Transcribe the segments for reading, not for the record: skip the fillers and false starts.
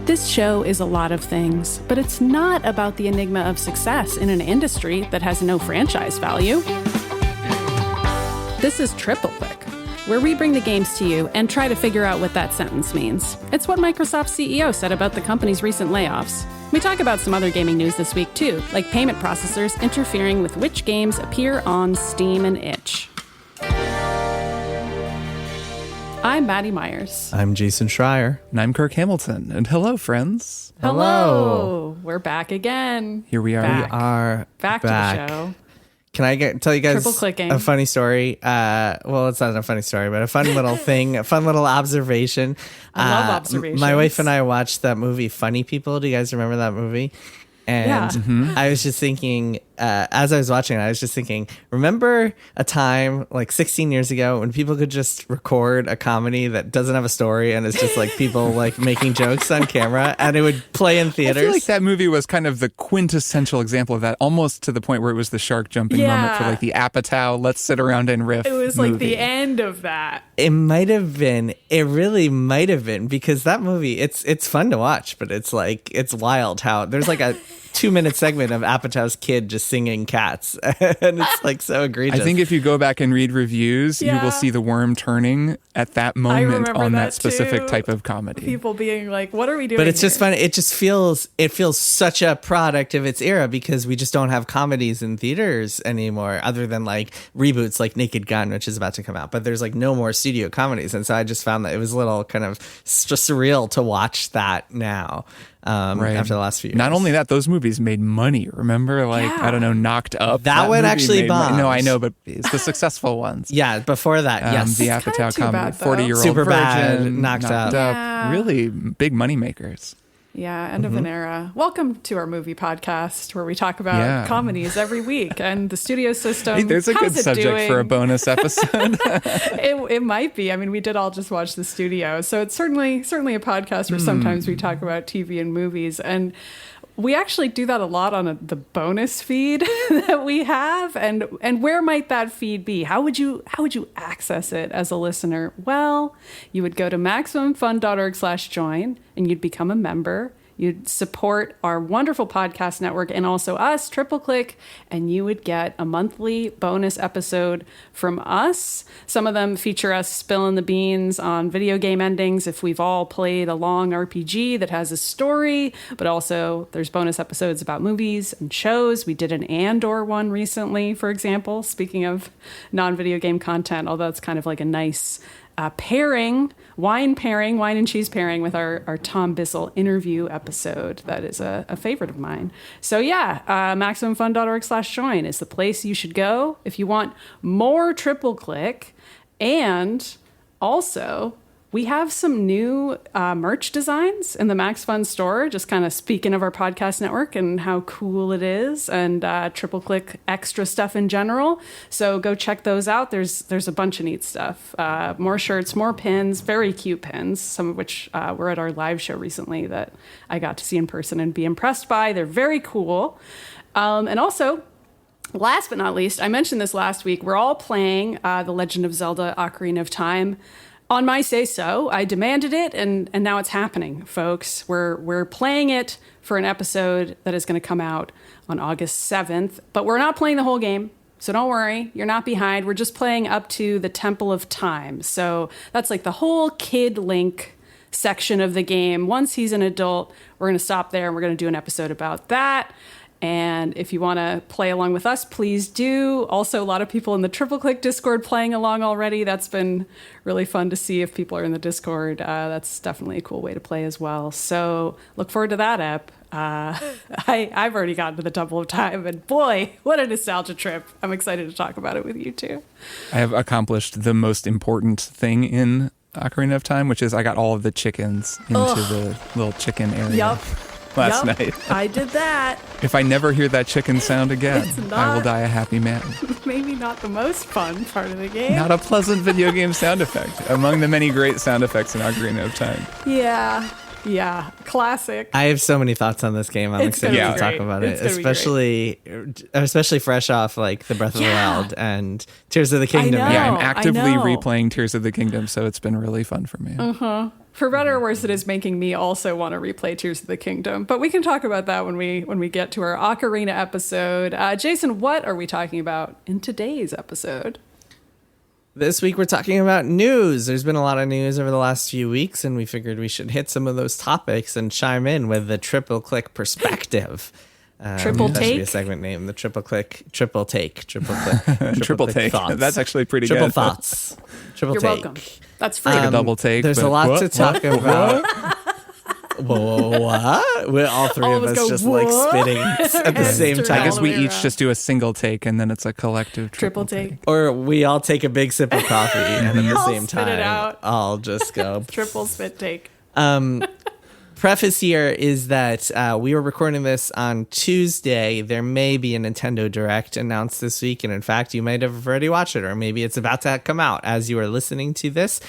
This show is a lot of things, but it's not about the enigma of success in an industry that has no franchise value. This is Triple Click, where we bring the games to you and try to figure out what that sentence means. It's what Microsoft's CEO said about the company's recent layoffs. We talk about some other gaming news this week too, like payment processors interfering with which games appear on Steam and itch. I'm Maddy Myers. I'm Jason Schreier. And I'm Kirk Hamilton. And hello, friends. Hello. We're back again. Here we are. Back. We are back to the show. Can I tell you guys Triple clicking. a funny story? Well, it's not a funny story, but a fun little thing, a fun little observation. I love observations. My wife and I watched that movie, Funny People. Do you guys remember that movie? And I was just thinking, as I was watching it, I was just thinking, remember a time like 16 years ago when people could just record a comedy that doesn't have a story and it's just like people like making jokes on camera and it would play in theaters? I feel like that movie was kind of the quintessential example of that, almost to the point where it was the shark jumping moment for like the Apatow, let's sit around and riff. It was movie. like the end of that. It might have been. It really might have been, because that movie, it's fun to watch, but it's like, it's wild how there's like a 2-minute segment of Apatow's kid just singing Cats. And it's like so egregious. I think if you go back and read reviews, you will see the worm turning at that moment on that specific type of comedy. People being like, what are we doing? But it's just fun. It just feels such a product of its era, because we just don't have comedies in theaters anymore, other than like reboots like Naked Gun, which is about to come out. But there's like no more studio comedies. And so I just found that it was a little kind of just surreal to watch that now. After the last few years. Not only that, those movies made money. Remember, like, I don't know, Knocked Up. That one actually bombed. No, I know, but it's the successful ones. Yeah, before that, yes. The Apatow comedy, 40-Year-Old Super Virgin, Bad, Knocked Up. Yeah. Really big money makers. Yeah, end of an era. Welcome to our movie podcast, where we talk about comedies every week and the studio system. Hey, there's a good subject for a bonus episode. It might be. I mean, we did all just watch The Studio, so it's certainly a podcast where sometimes we talk about TV and movies, and we actually do that a lot on the bonus feed that we have. And where might that feed be? How would you access it as a listener? Well, you would go to MaximumFun.org/join and you'd become a member. You'd support our wonderful podcast network and also us, Triple Click, and you would get a monthly bonus episode from us. Some of them feature us spilling the beans on video game endings if we've all played a long RPG that has a story, but also there's bonus episodes about movies and shows. We did an Andor one recently, for example, speaking of non-video game content, although it's kind of like a nice wine and cheese pairing with our Tom Bissell interview episode. That is a favorite of mine. So MaximumFun.org/join is the place you should go if you want more Triple Click. And also, we have some new merch designs in the Max Fun store, just kind of speaking of our podcast network and how cool it is, and Triple Click extra stuff in general. So go check those out. There's a bunch of neat stuff. More shirts, more pins, very cute pins, some of which were at our live show recently that I got to see in person and be impressed by. They're very cool. And also, last but not least, I mentioned this last week, we're all playing The Legend of Zelda: Ocarina of Time. On my say-so, I demanded it, and now it's happening, folks. We're playing it for an episode that is going to come out on August 7th, but we're not playing the whole game, so don't worry, you're not behind. We're just playing up to the Temple of Time, so that's like the whole Kid Link section of the game. Once he's an adult, we're going to stop there, and we're going to do an episode about that. And if you want to play along with us, please do. Also, a lot of people in the Triple Click Discord playing along already. That's been really fun to see if people are in the Discord. That's definitely a cool way to play as well. So look forward to that app. I've already gotten to the Temple of Time, and boy, what a nostalgia trip. I'm excited to talk about it with you too. I have accomplished the most important thing in Ocarina of Time, which is I got all of the chickens into the little chicken area. Yep. Last night. I did that. If I never hear that chicken sound again, I will die a happy man. Maybe not the most fun part of the game. Not a pleasant video game sound effect, among the many great sound effects in Ocarina of Time. Yeah, classic. I have so many thoughts on this game. I'm excited to talk about it, especially fresh off like the Breath of the Wild and Tears of the Kingdom. I know. Yeah, I'm actively replaying Tears of the Kingdom, so it's been really fun for me. For better or worse, it is making me also want to replay Tears of the Kingdom. But we can talk about that when we get to our Ocarina episode. Jason, what are we talking about in today's episode? This week we're talking about news. There's been a lot of news over the last few weeks, and we figured we should hit some of those topics and chime in with the triple click perspective. Triple that take? should be a segment name. The triple click, triple take, triple click, Triple click take. thoughts. That's actually pretty triple good. thoughts. Triple You're take. welcome. That's free. Like a double take. There's but a lot what? to talk about. Whoa, what? All three All of of us us go, just like "What?" spitting at the same turn time. I guess we all the way each around. just do a single take, and then it's a collective Triple take. Or we all take a big sip of coffee, and at the I'll same spit it time, out. I'll just go. Triple spit take. Preface here is that we were recording this on Tuesday. There may be a Nintendo Direct announced this week, and in fact, you might have already watched it, or maybe it's about to come out as you are listening to this.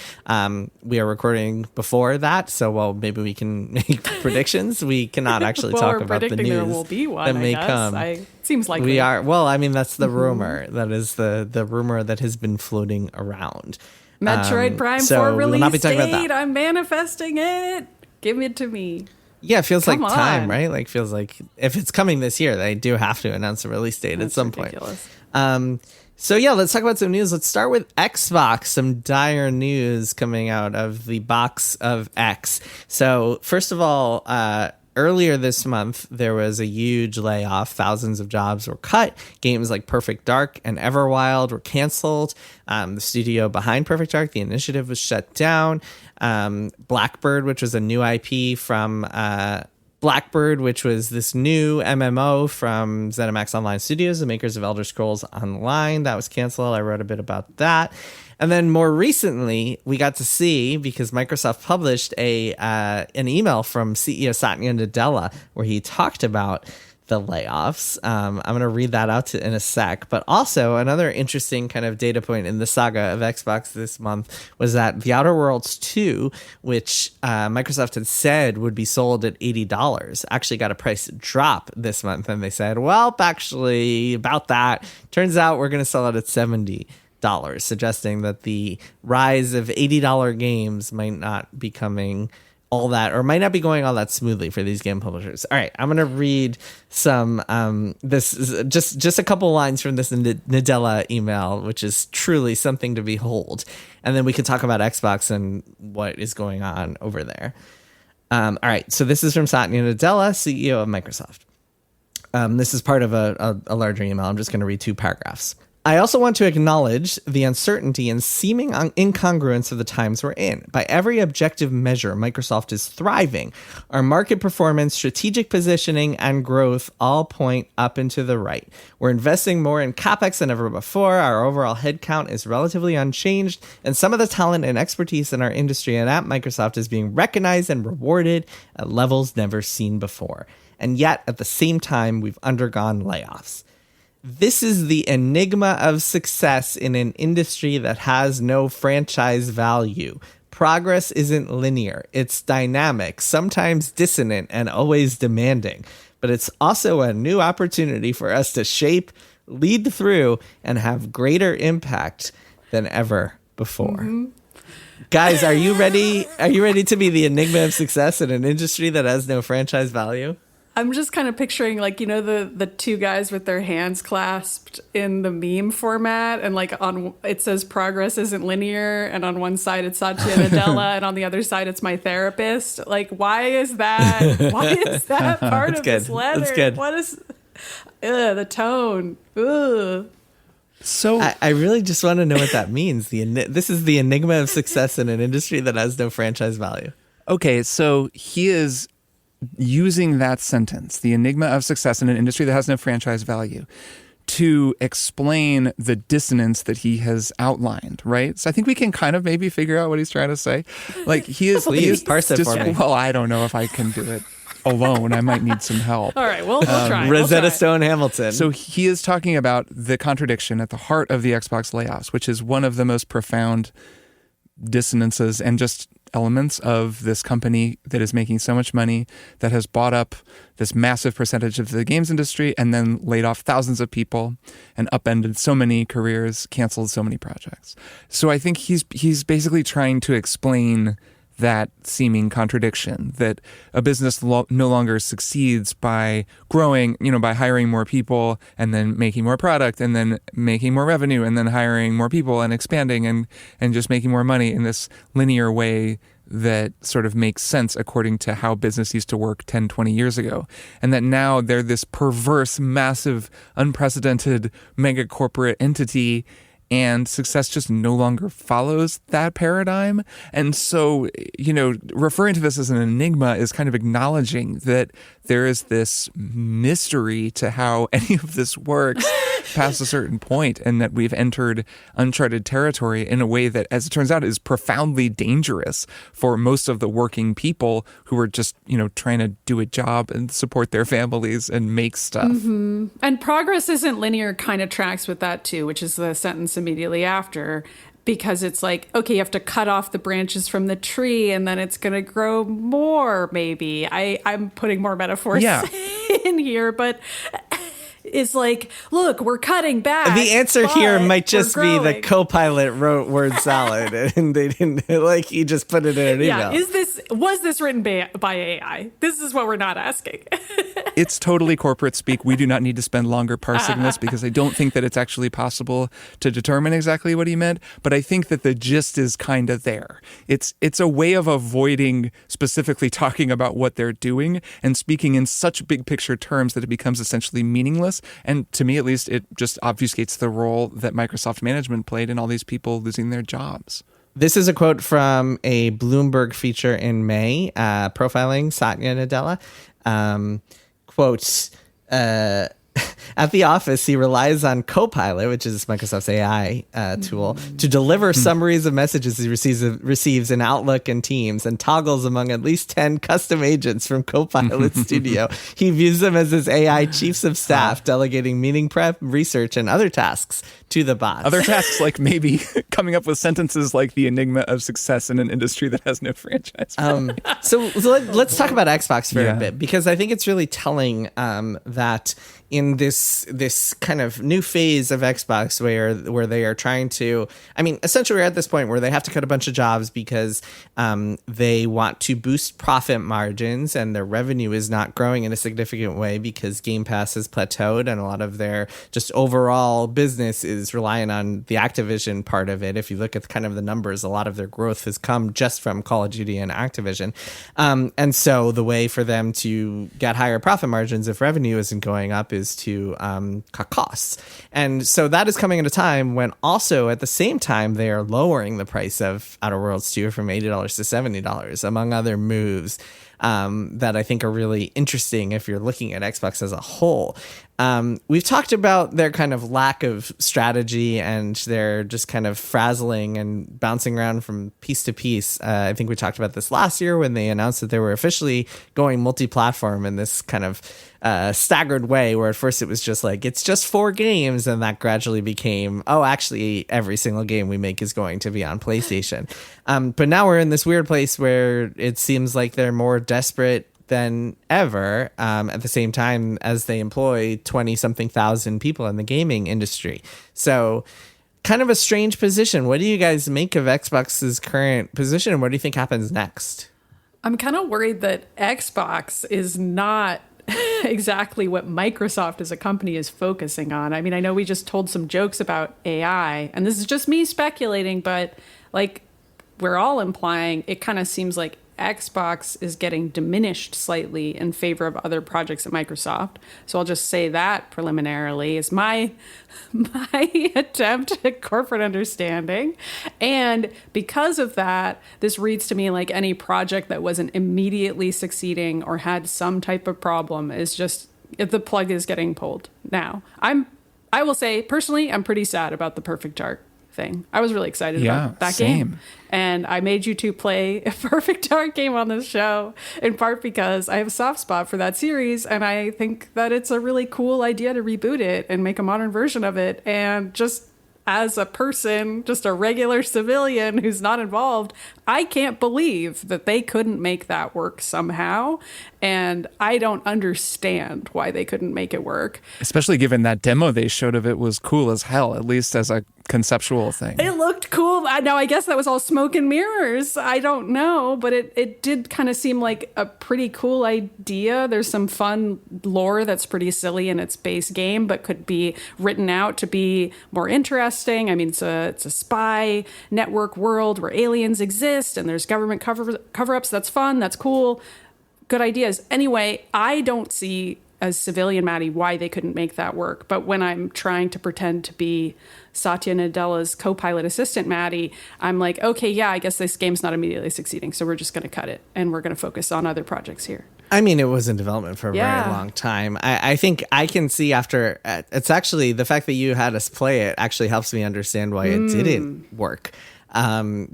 We are recording before that, so while maybe we can make predictions, we cannot actually Well, talk we're about the predicting news there will be one, that may I guess. come. Seems like We are. Well, I mean, that's the rumor. That is the rumor that has been floating around. Metroid Prime so 4 we will release not be talking about date. that. I'm manifesting it. Give it to me. Yeah, it feels Come like time, on. right? Like feels like if it's coming this year, they do have to announce a release date at That's some ridiculous. point. So yeah, let's talk about some news. Let's start with Xbox. Some dire news coming out of the box of X. So first of all, earlier this month, there was a huge layoff. Thousands of jobs were cut. Games like Perfect Dark and Everwild were canceled. The studio behind Perfect Dark, the initiative, was shut down. Blackbird, which was a new IP from Blackbird, which was this new MMO from ZeniMax Online Studios, the makers of Elder Scrolls Online, that was canceled. I wrote a bit about that. And then more recently, we got to see, because Microsoft published an email from CEO Satya Nadella where he talked about the layoffs. I'm going to read that out in a sec. But also, another interesting kind of data point in the saga of Xbox this month was that The Outer Worlds 2, which Microsoft had said would be sold at $80, actually got a price drop this month. And they said, well, actually, about that, turns out we're going to sell it at $70. Suggesting that the rise of $80 games might not be coming all that, or might not be going all that smoothly for these game publishers. All right, I'm going to read some, this is just a couple lines from this Nadella email, which is truly something to behold. And then we can talk about Xbox and what is going on over there. All right, so this is from Satya Nadella, CEO of Microsoft. This is part of a larger email. I'm just going to read 2 paragraphs. I also want to acknowledge the uncertainty and seeming incongruence of the times we're in. By every objective measure, Microsoft is thriving. Our market performance, strategic positioning, and growth all point up and to the right. We're investing more in CapEx than ever before. Our overall headcount is relatively unchanged, and some of the talent and expertise in our industry and at Microsoft is being recognized and rewarded at levels never seen before. And yet, at the same time, we've undergone layoffs. This is the enigma of success in an industry that has no franchise value. Progress isn't linear. It's dynamic, sometimes dissonant, and always demanding. But it's also a new opportunity for us to shape, lead through, and have greater impact than ever before. Mm-hmm. Guys, are you ready? Are you ready to be the enigma of success in an industry that has no franchise value? I'm just kind of picturing, like, you know, the 2 guys with their hands clasped in the meme format, and like on it says progress isn't linear, and on one side it's Satya Nadella, and on the other side it's my therapist. Like, why is that part of this letter? That's good. What is the tone? Ugh. So I really just want to know what that means. This is the enigma of success in an industry that has no franchise value. okay, so he is using that sentence, the enigma of success in an industry that has no franchise value, to explain the dissonance that he has outlined, right? So I think we can kind of maybe figure out what he's trying to say. Like he is, parse it for me. well, I don't know if I can do it alone. I might need some help. All right, we'll try. Rosetta Stone Hamilton. So he is talking about the contradiction at the heart of the Xbox layoffs, which is one of the most profound dissonances and just elements of this company that is making so much money, that has bought up this massive percentage of the games industry and then laid off thousands of people and upended so many careers, canceled so many projects. So I think he's basically trying to explain that seeming contradiction, that a business no longer succeeds by growing, by hiring more people and then making more product and then making more revenue and then hiring more people and expanding and just making more money in this linear way that sort of makes sense according to how business used to work 10, 20 years ago. And that now they're this perverse, massive, unprecedented mega corporate entity, and success just no longer follows that paradigm. And so, referring to this as an enigma is kind of acknowledging that there is this mystery to how any of this works past a certain point, and that we've entered uncharted territory in a way that, as it turns out, is profoundly dangerous for most of the working people who are just, trying to do a job and support their families and make stuff. Mm-hmm. And progress isn't linear kind of tracks with that too, which is the sentence immediately after. Because it's like, okay, you have to cut off the branches from the tree and then it's going to grow more, maybe. I'm putting more metaphors in here, but it's like, look, we're cutting back. The answer here might just be the co-pilot wrote word salad and they didn't, he just put it in an email. Was this written by AI? This is what we're not asking. It's totally corporate speak. We do not need to spend longer parsing this because I don't think that it's actually possible to determine exactly what he meant. But I think that the gist is kind of there. It's a way of avoiding specifically talking about what they're doing and speaking in such big picture terms that it becomes essentially meaningless. And to me, at least, it just obfuscates the role that Microsoft management played in all these people losing their jobs. This is a quote from a Bloomberg feature in May, profiling Satya Nadella. Quotes, at the office, he relies on Copilot, which is Microsoft's AI tool, to deliver summaries of messages he receives in Outlook and Teams, and toggles among at least 10 custom agents from Copilot Studio. He views them as his AI chiefs of staff, delegating meeting prep, research, and other tasks to the bots. Other tasks like maybe coming up with sentences like the enigma of success in an industry that has no franchise. So let's talk about Xbox for a bit, because I think it's really telling that in this kind of new phase of Xbox where they are trying to, essentially we're at this point where they have to cut a bunch of jobs because they want to boost profit margins, and their revenue is not growing in a significant way because Game Pass has plateaued, and a lot of their just overall business is relying on the Activision part of it. If you look at kind of the numbers, a lot of their growth has come just from Call of Duty and Activision. And so the way for them to get higher profit margins if revenue isn't going up is to cut costs. And so that is coming at a time when also at the same time they are lowering the price of Outer Worlds 2 from $80 to $70, among other moves that I think are really interesting if you're looking at Xbox as a whole. We've talked about their kind of lack of strategy and their just kind of frazzling and bouncing around from piece to piece. I think we talked about this last year when they announced that they were officially going multi-platform in this kind of staggered way, where at first it was just like, it's just 4 games, and that gradually became, actually every single game we make is going to be on PlayStation. But now we're in this weird place where it seems like they're more desperate than ever, at the same time as they employ 20-something thousand people in the gaming industry. So kind of a strange position. What do you guys make of Xbox's current position, and what do you think happens next? I'm kind of worried that Xbox is not exactly what Microsoft as a company is focusing on. I know we just told some jokes about AI, and this is just me speculating, but like we're all implying, it kind of seems like Xbox is getting diminished slightly in favor of other projects at Microsoft. So I'll just say that preliminarily is my attempt at corporate understanding. And because of that, this reads to me like any project that wasn't immediately succeeding or had some type of problem is just, if the plug is getting pulled. Now, I will say personally, I'm pretty sad about the Perfect Dark thing. I was really excited about that game. And I made you two play a Perfect Dark game on this show, in part because I have a soft spot for that series, and I think that it's a really cool idea to reboot it and make a modern version of it. And just as a person, just a regular civilian who's not involved, I can't believe that they couldn't make that work somehow. And I don't understand why they couldn't make it work. Especially given that demo they showed of it was cool as hell, at least as a conceptual thing. It looked cool. Now, I guess that was all smoke and mirrors. I don't know, but it did kind of seem like a pretty cool idea. There's some fun lore that's pretty silly in its base game, but could be written out to be more interesting. I mean, it's a spy network world where aliens exist and there's government cover-ups. That's fun. That's cool. Good ideas. Anyway, I don't see as civilian Maddy why they couldn't make that work. But when I'm trying to pretend to be Satya Nadella's co-pilot assistant Maddy, I'm like, okay, yeah, I guess this game's not immediately succeeding, so we're just going to cut it and we're going to focus on other projects here. I mean, it was in development for a very long time. I think I can see after, it's actually the fact that you had us play it actually helps me understand why it didn't work.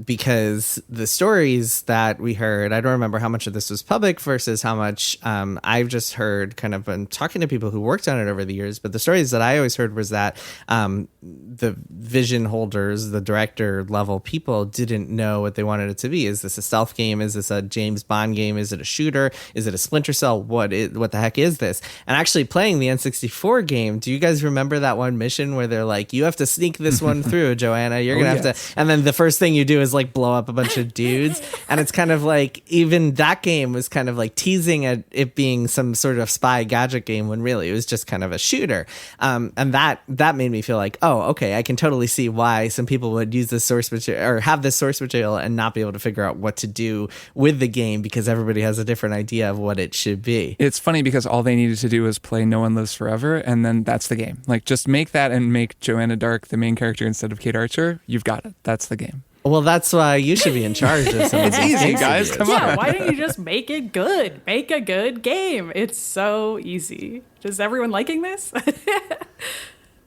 Because the stories that we heard, I don't remember how much of this was public versus how much I've just heard kind of been talking to people who worked on it over the years. But the stories that I always heard was that the vision holders, the director level people didn't know what they wanted it to be. Is this a stealth game? Is this a James Bond game? Is it a shooter? Is it a Splinter Cell? What the heck is this? And actually playing the N64 game, do you guys remember that one mission where they're like, you have to sneak this one through, Joanna? You're going to have to, and then the first thing you do is like blow up a bunch of dudes. And it's kind of like, even that game was kind of like teasing at it being some sort of spy gadget game when really it was just kind of a shooter. And that made me feel like, oh, okay, I can totally see why some people would use this source material or have this source material and not be able to figure out what to do with the game because everybody has a different idea of what it should be. It's funny because all they needed to do was play No One Lives Forever, and then that's the game. Like, just make that and make Joanna Dark the main character instead of Kate Archer. You've got it. That's the game. Well, that's why you should be in charge of some of these easy, guys. Come on. Yeah, why don't you just make it good? Make a good game. It's so easy. Is everyone liking this?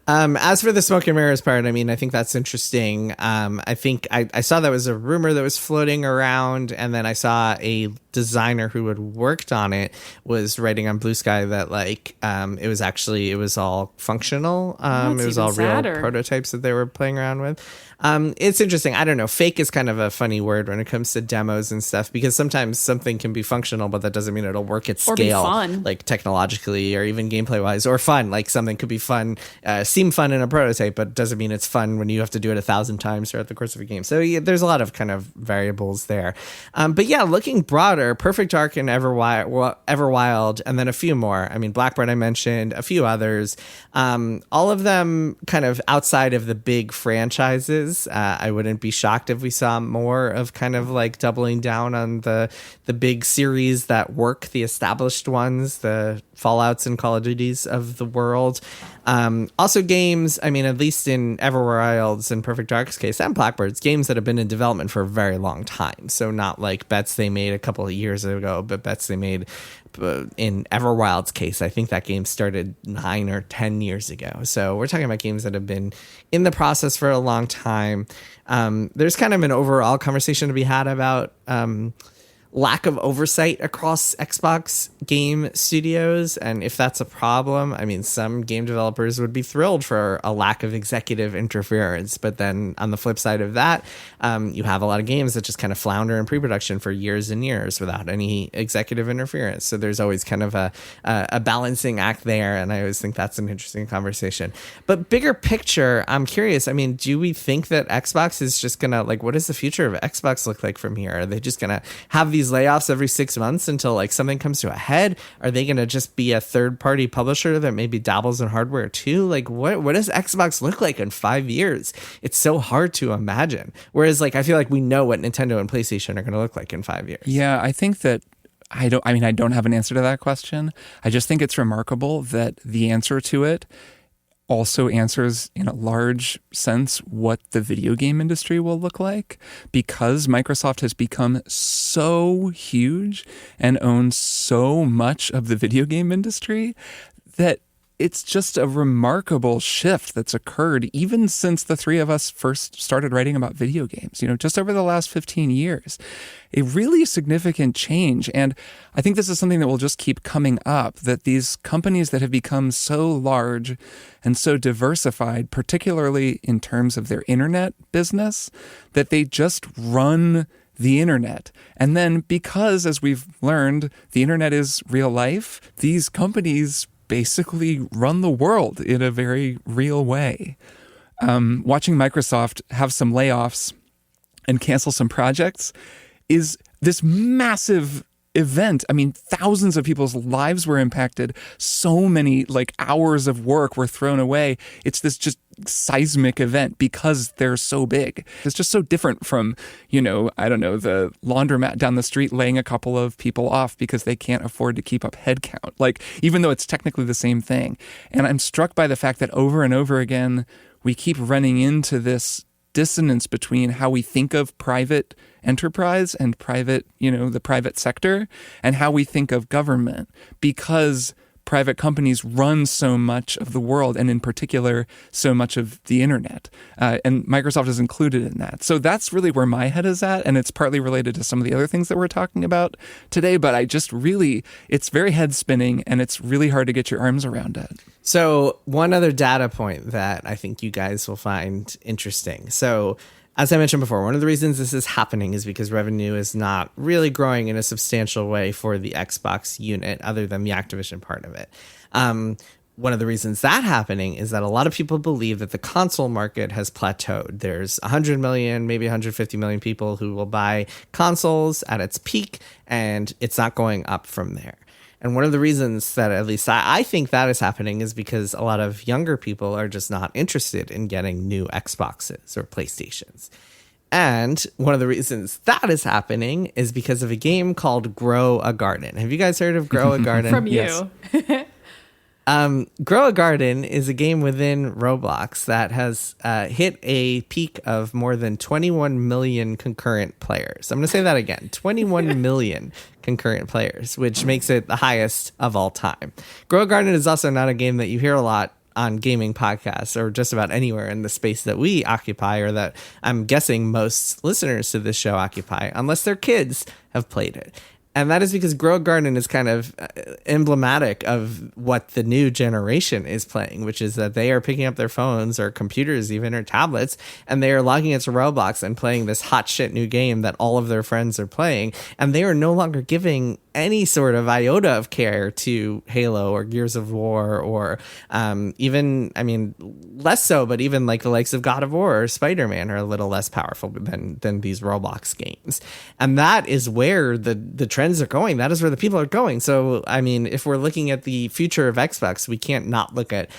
As for the smoke and mirrors part, I mean, I think that's interesting. I think I saw that was a rumor that was floating around, and then I saw a designer who had worked on it was writing on Blue Sky that like it was all functional. It was all real prototypes that they were playing around with. It's interesting. I don't know. Fake is kind of a funny word when it comes to demos and stuff, because sometimes something can be functional, but that doesn't mean it'll work at scale, or be fun, like technologically or even gameplay wise, or fun. Like something could be fun, seem fun in a prototype, but doesn't mean it's fun when you have to do it 1,000 times throughout the course of a game. So yeah, there's a lot of kind of variables there. But yeah, looking broader, Perfect Dark and Everwild, and then a few more. I mean, Blackbird I mentioned, a few others. All of them kind of outside of the big franchises. I wouldn't be shocked if we saw more of kind of like doubling down on the big series that work, the established ones, the Fallouts and Call of Duties of the world. Also games, I mean, at least in Everwild's and Perfect Dark's case, and Blackbird's, games that have been in development for a very long time. So not like bets they made a couple of years ago, but bets they made in Everwild's case. I think that game started 9 or 10 years ago. So we're talking about games that have been in the process for a long time. There's kind of an overall conversation to be had about lack of oversight across Xbox game studios, and if that's a problem. I mean, some game developers would be thrilled for a lack of executive interference, but then on the flip side of that, you have a lot of games that just kind of flounder in pre-production for years and years without any executive interference. So there's always kind of a balancing act there, and I always think that's an interesting conversation. But bigger picture, I'm curious, I mean, do we think that Xbox is just gonna, like, what does the future of Xbox look like from here? Are they just gonna have these layoffs every 6 months until like something comes to a head? Are they going to just be a third-party publisher that maybe dabbles in hardware too? Like, what does Xbox look like in 5 years? It's so hard to imagine. Whereas, like, I feel like we know what Nintendo and PlayStation are going to look like in 5 years. Yeah, I think that I don't have an answer to that question. I just think it's remarkable that the answer to it also answers in a large sense what the video game industry will look like, because Microsoft has become so huge and owns so much of the video game industry that it's just a remarkable shift that's occurred even since the three of us first started writing about video games, just over the last 15 years. A really significant change. And I think this is something that will just keep coming up, that these companies that have become so large and so diversified, particularly in terms of their internet business, that they just run the internet. And then because, as we've learned, the internet is real life, these companies basically run the world in a very real way. Watching Microsoft have some layoffs and cancel some projects is this massive event. I mean, thousands of people's lives were impacted. So many hours of work were thrown away. It's this just seismic event because they're so big. It's just so different from, I don't know, the laundromat down the street laying a couple of people off because they can't afford to keep up headcount. Even though it's technically the same thing. And I'm struck by the fact that over and over again, we keep running into this dissonance between how we think of private enterprise and private, the private sector, and how we think of government, because private companies run so much of the world, and in particular, so much of the internet. And Microsoft is included in that. So that's really where my head is at. And it's partly related to some of the other things that we're talking about today. But it's very head spinning, and it's really hard to get your arms around it. So one other data point that I think you guys will find interesting. So as I mentioned before, one of the reasons this is happening is because revenue is not really growing in a substantial way for the Xbox unit, other than the Activision part of it. One of the reasons that's happening is that a lot of people believe that the console market has plateaued. There's 100 million, maybe 150 million people who will buy consoles at its peak, and it's not going up from there. And one of the reasons that at least I think that is happening is because a lot of younger people are just not interested in getting new Xboxes or PlayStations. And one of the reasons that is happening is because of a game called Grow a Garden. Have you guys heard of Grow a Garden? From you. Yes. Grow a Garden is a game within Roblox that has hit a peak of more than 21 million concurrent players. I'm going to say that again, 21 million concurrent players, which makes it the highest of all time. Grow a Garden is also not a game that you hear a lot on gaming podcasts or just about anywhere in the space that we occupy, or that I'm guessing most listeners to this show occupy, unless their kids have played it. And that is because Grow a Garden is kind of emblematic of what the new generation is playing, which is that they are picking up their phones or computers even, or tablets, and they are logging into Roblox and playing this hot shit new game that all of their friends are playing. And they are no longer giving any sort of iota of care to Halo or Gears of War, or even, less so, but even the likes of God of War or Spider-Man are a little less powerful than these Roblox games. And that is where the trends are going. That is where the people are going. So, if we're looking at the future of Xbox, we can't not look at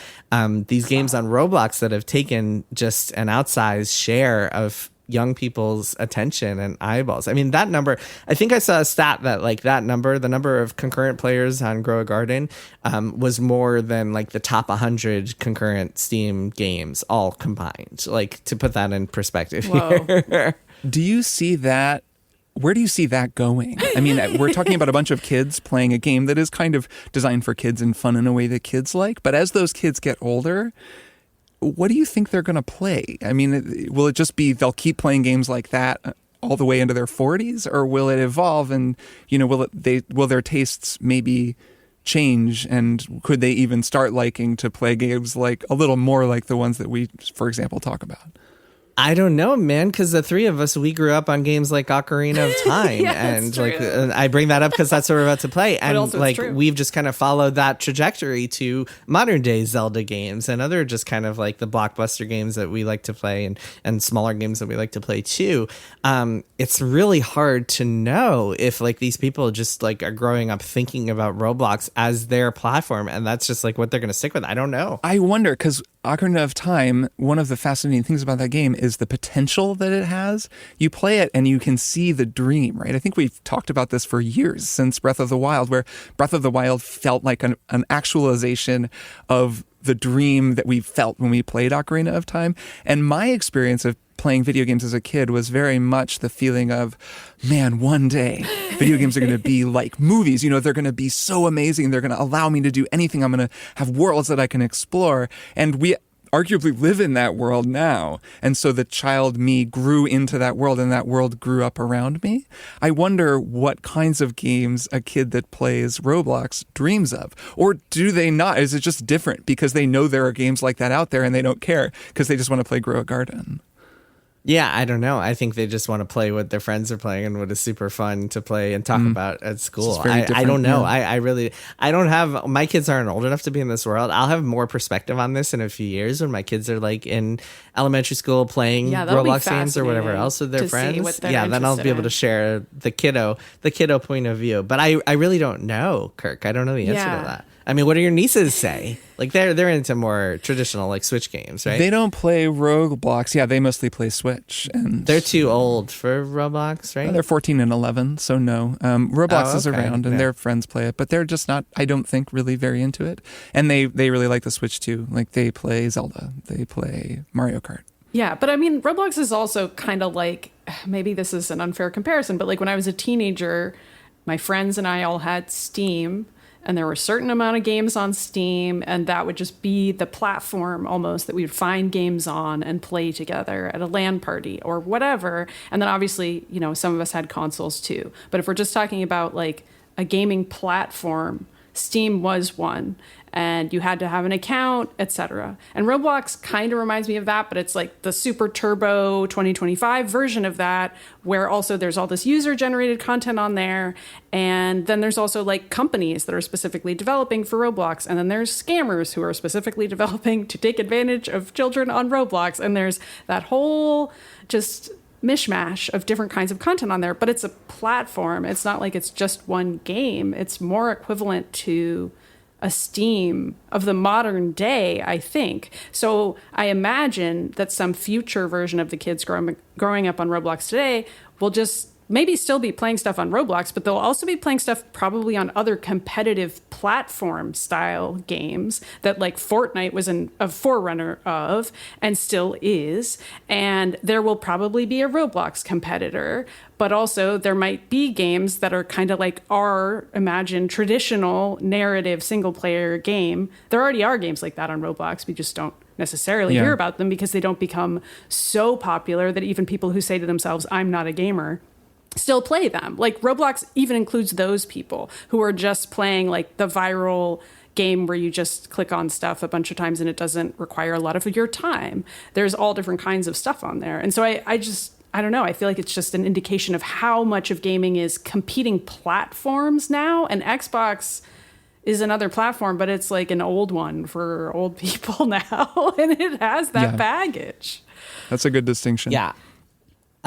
these games on Roblox that have taken just an outsized share of young people's attention and eyeballs. That number, I think I saw a stat that the number of concurrent players on Grow a Garden was more than the top 100 concurrent Steam games all combined. To put that in perspective here. Do you see that? Where do you see that going? We're talking about a bunch of kids playing a game that is kind of designed for kids and fun in a way that kids like. But as those kids get older, what do you think they're going to play? Will it just be they'll keep playing games like that all the way into their 40s, or will it evolve and will their tastes maybe change, and could they even start liking to play games a little more like the ones that we, for example, talk about? I don't know, man, because the three of us, we grew up on games like Ocarina of Time. Yeah, and I bring that up because that's what we're about to play. And we've just kind of followed that trajectory to modern day Zelda games and other just kind of the blockbuster games that we like to play, and smaller games that we like to play too. It's really hard to know if these people just are growing up thinking about Roblox as their platform, and that's just what they're going to stick with. I don't know. I wonder, because Ocarina of Time, one of the fascinating things about that game is the potential that it has. You play it and you can see the dream, right? I think we've talked about this for years, since Breath of the Wild, where Breath of the Wild felt like an actualization of the dream that we felt when we played Ocarina of Time. And my experience of playing video games as a kid was very much the feeling of, man, one day video games are going to be like movies. They're going to be so amazing. They're going to allow me to do anything. I'm going to have worlds that I can explore. And we arguably live in that world now. And so the child me grew into that world, and that world grew up around me. I wonder what kinds of games a kid that plays Roblox dreams of. Or do they not? Is it just different because they know there are games like that out there and they don't care because they just want to play Grow a Garden? Yeah, I don't know. I think they just want to play what their friends are playing and what is super fun to play and talk about at school. I don't know. Yeah. I don't have, my kids aren't old enough to be in this world. I'll have more perspective on this in a few years when my kids are like in elementary school playing Roblox games or whatever else with their friends. Yeah, then I'll be able to share the kiddo point of view. But I really don't know, Kirk. I don't know the answer to that. I mean, what do your nieces say? Like they're into more traditional like Switch games, right? They don't play Roblox. Yeah, they mostly play Switch, and they're too old for Roblox, right? They're 14 and 11, so no. Roblox is around, and their friends play it, but they're just not, I don't think, really very into it. And they really like the Switch too. Like they play Zelda, they play Mario Kart. Yeah, but I mean, Roblox is also kind of like, maybe this is an unfair comparison, but like when I was a teenager, my friends and I all had Steam. And there were a certain amount of games on Steam, and that would just be the platform almost that we would find games on and play together at a LAN party or whatever. And then obviously, you know, some of us had consoles too. But if we're just talking about like a gaming platform, Steam was one, and you had to have an account, etc. And Roblox kind of reminds me of that, but it's like the super turbo 2025 version of that, where also there's all this user-generated content on there, and then there's also like companies that are specifically developing for Roblox, and then there's scammers who are specifically developing to take advantage of children on Roblox, and there's that whole just mishmash of different kinds of content on there. But it's a platform. It's not like it's just one game. It's more equivalent to a Steam of the modern day, I think. So I imagine that some future version of the kids growing up on Roblox today will just maybe still be playing stuff on Roblox, but they'll also be playing stuff probably on other competitive platform style games that like Fortnite was a forerunner of and still is. And there will probably be a Roblox competitor, but also there might be games that are kind of like our imagined traditional narrative single player game. There already are games like that on Roblox. We just don't necessarily hear about them because they don't become so popular that even people who say to themselves, I'm not a gamer, still play them. Like Roblox even includes those people who are just playing like the viral game where you just click on stuff a bunch of times and it doesn't require a lot of your time. There's all different kinds of stuff on there. And so I don't know. I feel like it's just an indication of how much of gaming is competing platforms now. And Xbox is another platform, but it's like an old one for old people now. And it has that baggage. That's a good distinction. Yeah.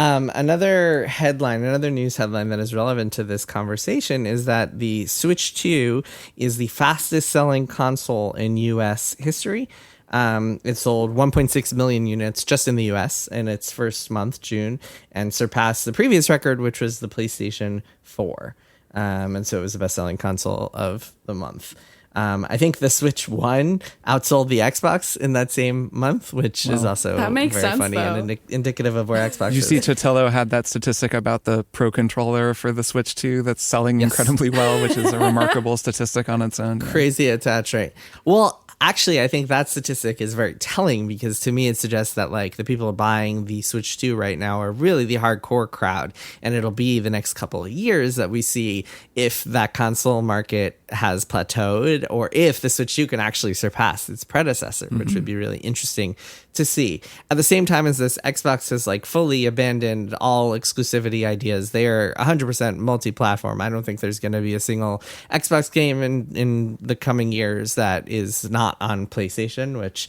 Another news headline that is relevant to this conversation is that the Switch 2 is the fastest selling console in U.S. history. It sold 1.6 million units just in the U.S. in its first month, June, and surpassed the previous record, which was the PlayStation 4. And so it was the best-selling console of the month. I think the Switch 1 outsold the Xbox in that same month, which is also very funny and indicative of where Xbox is. You see Totello had that statistic about the Pro Controller for the Switch 2 that's selling incredibly well, which is a remarkable statistic on its own. Crazy attach rate. Well, actually, I think that statistic is very telling because to me it suggests that like the people buying the Switch 2 right now are really the hardcore crowd, and it'll be the next couple of years that we see if that console market has plateaued or if the Switch 2 can actually surpass its predecessor, which would be really interesting to see. At the same time as this, Xbox has like fully abandoned all exclusivity ideas. They are 100% multi-platform. I don't think there's going to be a single Xbox game in the coming years that is not on PlayStation, which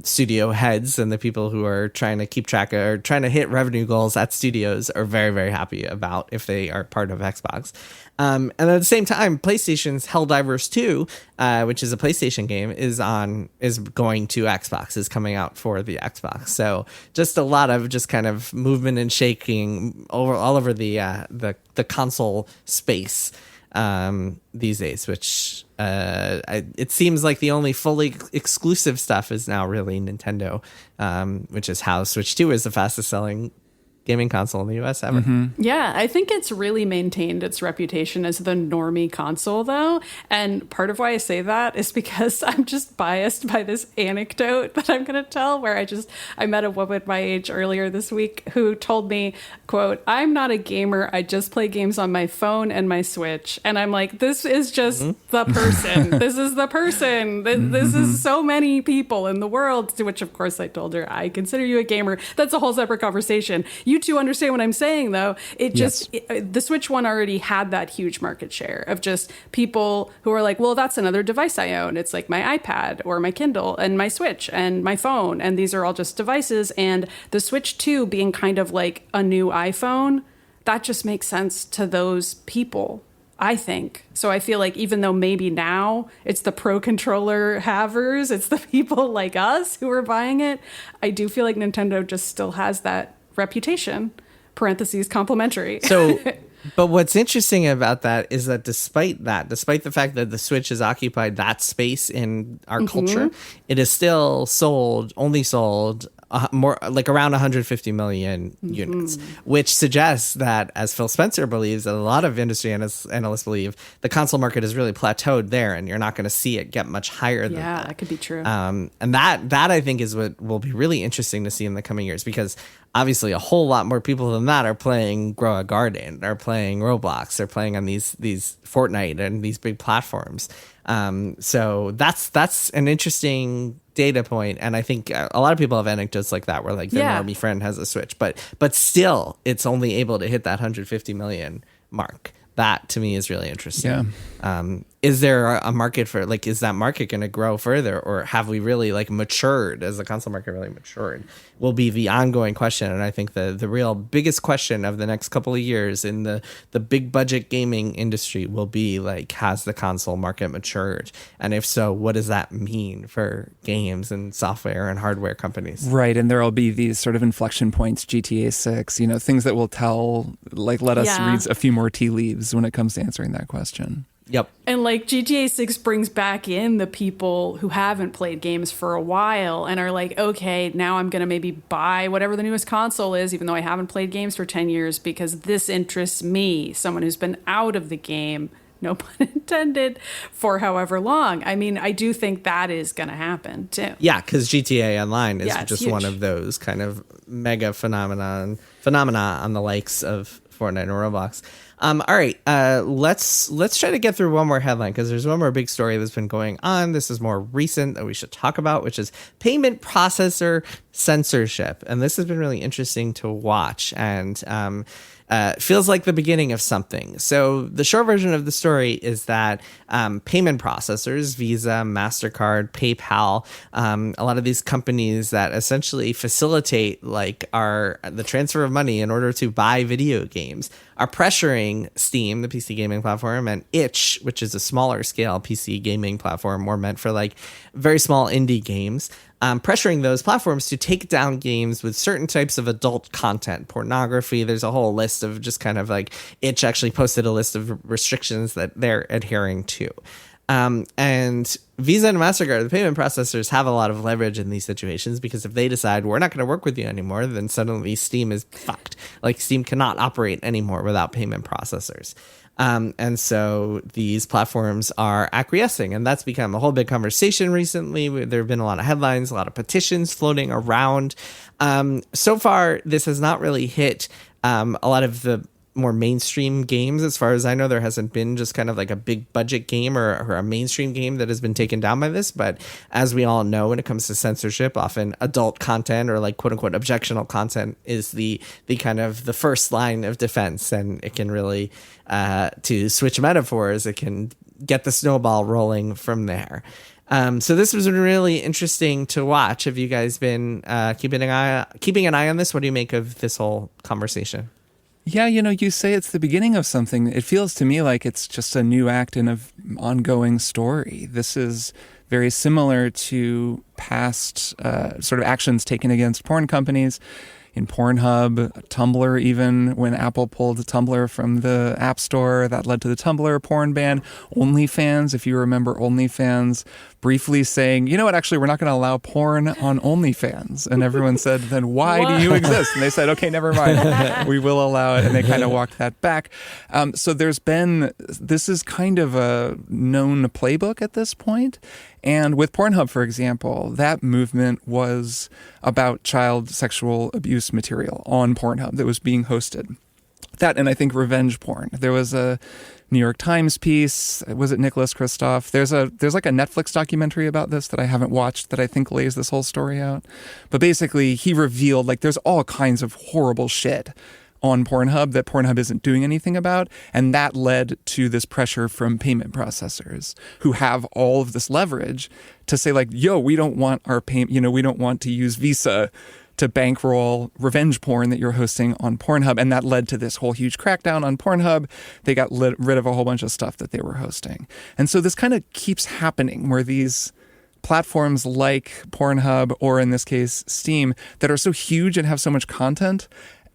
studio heads and the people who are trying to keep track of or trying to hit revenue goals at studios are very, very happy about if they are part of Xbox. And at the same time, PlayStation's Helldivers 2, which is a PlayStation game, is going to Xbox, is coming out for the Xbox. So just a lot of just kind of movement and shaking all over the console space these days, which it seems like the only fully exclusive stuff is now really Nintendo, which is how Switch 2 is the fastest selling gaming console in the US ever. Yeah, I think it's really maintained its reputation as the normie console, though. And part of why I say that is because I'm just biased by this anecdote that I'm going to tell, where I met a woman my age earlier this week who told me, quote, "I'm not a gamer. I just play games on my phone and my Switch." And I'm like, this is just the person. This is the person. This is so many people in the world, to which, of course, I told her, I consider you a gamer. That's a whole separate conversation. You two understand what I'm saying, though. The Switch one already had that huge market share of just people who are like, well, that's another device I own. It's like my iPad or my Kindle and my Switch and my phone. And these are all just devices. And the Switch 2 being kind of like a new iPhone, that just makes sense to those people, I think. So I feel like even though maybe now it's the Pro Controller havers, it's the people like us who are buying it, I do feel like Nintendo just still has that reputation, parentheses, complimentary. So, but what's interesting about that is that despite the fact that the Switch has occupied that space in our culture, it is still only sold more like around 150 million units, which suggests that, as Phil Spencer believes, and a lot of industry analysts believe, the console market has really plateaued there, and you're not going to see it get much higher than that. Yeah, that could be true. And that I think is what will be really interesting to see in the coming years, because obviously a whole lot more people than that are playing Grow a Garden, are playing Roblox, they're playing on these Fortnite and these big platforms. So that's an interesting data point, and I think a lot of people have anecdotes like that, where like their normie friend has a Switch, but still it's only able to hit that 150 million mark. That to me is really interesting. Yeah. Is there a market for, like, is that market going to grow further, or have we really like matured? As the console market really matured will be the ongoing question. And I think the real biggest question of the next couple of years in the big budget gaming industry will be like, has the console market matured? And if so, what does that mean for games and software and hardware companies? Right. And there'll be these sort of inflection points, GTA 6, things that will tell, like, let us read a few more tea leaves when it comes to answering that question. Yep. And like GTA 6 brings back in the people who haven't played games for a while and are like, okay, now I'm going to maybe buy whatever the newest console is, even though I haven't played games for 10 years, because this interests me, someone who's been out of the game, no pun intended, for however long. I mean, I do think that is going to happen too. Yeah, because GTA Online is just huge. one of those kind of mega phenomena on the likes of Fortnite and Roblox. All right, let's try to get through one more headline, because there's one more big story that's been going on. This is more recent that we should talk about, which is payment processor censorship. And this has been really interesting to watch, and feels like the beginning of something. So the short version of the story is that payment processors, Visa, Mastercard, PayPal, a lot of these companies that essentially facilitate like the transfer of money in order to buy video games, are pressuring Steam, the PC gaming platform, and Itch, which is a smaller scale PC gaming platform, more meant for like very small indie games, pressuring those platforms to take down games with certain types of adult content, pornography. There's a whole list of just kind of like, Itch actually posted a list of restrictions that they're adhering to. And Visa and Mastercard, the payment processors, have a lot of leverage in these situations, because if they decide we're not going to work with you anymore, then suddenly Steam is fucked. Like, Steam cannot operate anymore without payment processors. And so these platforms are acquiescing, and that's become a whole big conversation recently. There have been a lot of headlines, a lot of petitions floating around. So far, this has not really hit a lot of the more mainstream games. As far as I know, there hasn't been just kind of like a big budget game or a mainstream game that has been taken down by this. But as we all know, when it comes to censorship, often adult content or like quote unquote objectionable content is the kind of the first line of defense. And it can really, to switch metaphors, it can get the snowball rolling from there. So this was really interesting to watch. Have you guys been keeping an eye on this? What do you make of this whole conversation? Yeah, you say it's the beginning of something. It feels to me like it's just a new act in an ongoing story. This is very similar to past sort of actions taken against porn companies. in Pornhub, Tumblr, even when Apple pulled Tumblr from the App Store, that led to the Tumblr porn ban. OnlyFans, if you remember OnlyFans, briefly saying, you know what, actually, we're not going to allow porn on OnlyFans. And everyone said, then why do you exist? And they said, okay, never mind. We will allow it. And they kind of walked that back. So this is kind of a known playbook at this point. And with Pornhub, for example, that movement was about child sexual abuse material on Pornhub that was being hosted. That, and I think revenge porn. There was a New York Times piece. Was it Nicholas Kristof? There's like a Netflix documentary about this that I haven't watched that I think lays this whole story out. But basically, he revealed like there's all kinds of horrible shit on Pornhub that Pornhub isn't doing anything about. And that led to this pressure from payment processors who have all of this leverage to say like, yo, we don't want our payment, we don't want to use Visa to bankroll revenge porn that you're hosting on Pornhub. And that led to this whole huge crackdown on Pornhub. They got rid of a whole bunch of stuff that they were hosting. And so this kind of keeps happening where these platforms like Pornhub, or in this case, Steam, that are so huge and have so much content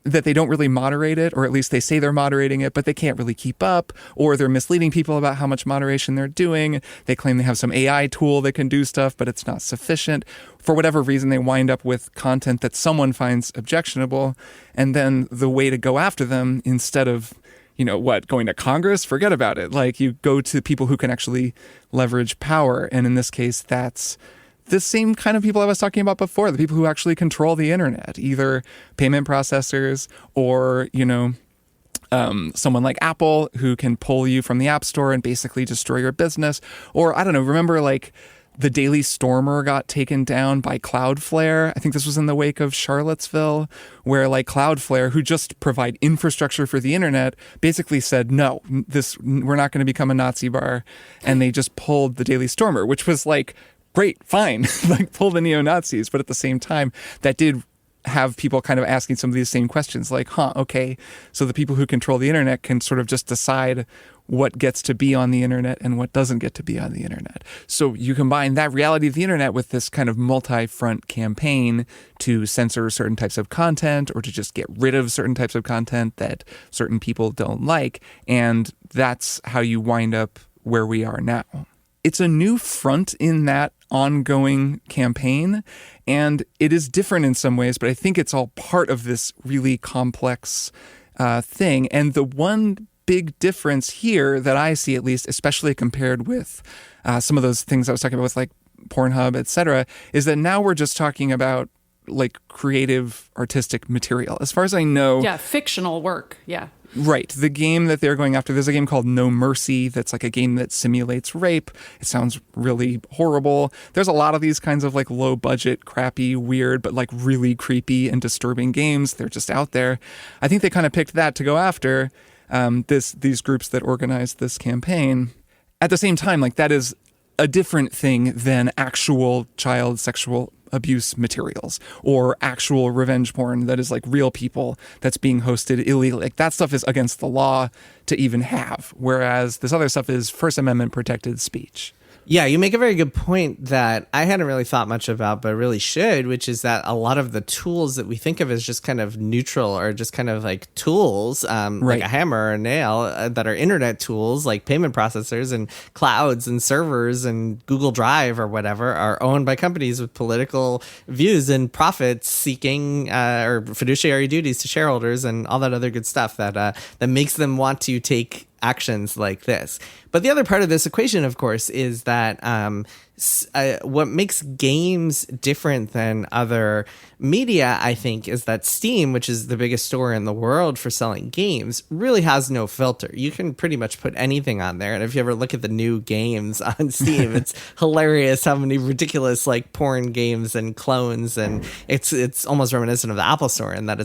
that they don't really moderate it, or at least they say they're moderating it, but they can't really keep up, or they're misleading people about how much moderation they're doing. They claim they have some AI tool that can do stuff, but it's not sufficient. For whatever reason, they wind up with content that someone finds objectionable, and then the way to go after them, instead of going to Congress, forget about it. Like, you go to people who can actually leverage power, and in this case, that's the same kind of people I was talking about before, the people who actually control the internet, either payment processors or, someone like Apple who can pull you from the App Store and basically destroy your business. Or, I don't know, remember like the Daily Stormer got taken down by Cloudflare? I think this was in the wake of Charlottesville, where like Cloudflare, who just provide infrastructure for the internet, basically said, no, we're not going to become a Nazi bar. And they just pulled the Daily Stormer, which was like, great, fine, like pull the neo-Nazis. But at the same time, that did have people kind of asking some of these same questions like, okay, so the people who control the internet can sort of just decide what gets to be on the internet and what doesn't get to be on the internet. So you combine that reality of the internet with this kind of multi-front campaign to censor certain types of content or to just get rid of certain types of content that certain people don't like. And that's how you wind up where we are now. It's a new front in that ongoing campaign, and it is different in some ways, but I think it's all part of this really complex thing. And the one big difference here that I see, at least, especially compared with some of those things I was talking about with like Pornhub, et cetera, is that now we're just talking about like creative artistic material. As far as I know. Yeah, fictional work. Yeah. Right. The game that they're going after, there's a game called No Mercy that's like a game that simulates rape. It sounds really horrible. There's a lot of these kinds of like low budget, crappy, weird, but like really creepy and disturbing games. They're just out there. I think they kind of picked that to go after these groups that organized this campaign. At the same time, like that is a different thing than actual child sexual abuse materials or actual revenge porn that is like real people that's being hosted illegally. Like that stuff is against the law to even have, whereas this other stuff is First Amendment protected speech. Yeah, you make a very good point that I hadn't really thought much about, but really should, which is that a lot of the tools that we think of as just kind of neutral or just kind of like tools, like a hammer or a nail, that are internet tools like payment processors and clouds and servers and Google Drive or whatever, are owned by companies with political views and profits seeking or fiduciary duties to shareholders and all that other good stuff that makes them want to take actions like this. But the other part of this equation, of course, is that what makes games different than other media, I think, is that Steam, which is the biggest store in the world for selling games, really has no filter. You can pretty much put anything on there. And if you ever look at the new games on Steam, it's hilarious how many ridiculous like porn games and clones, and it's almost reminiscent of the Apple Store in that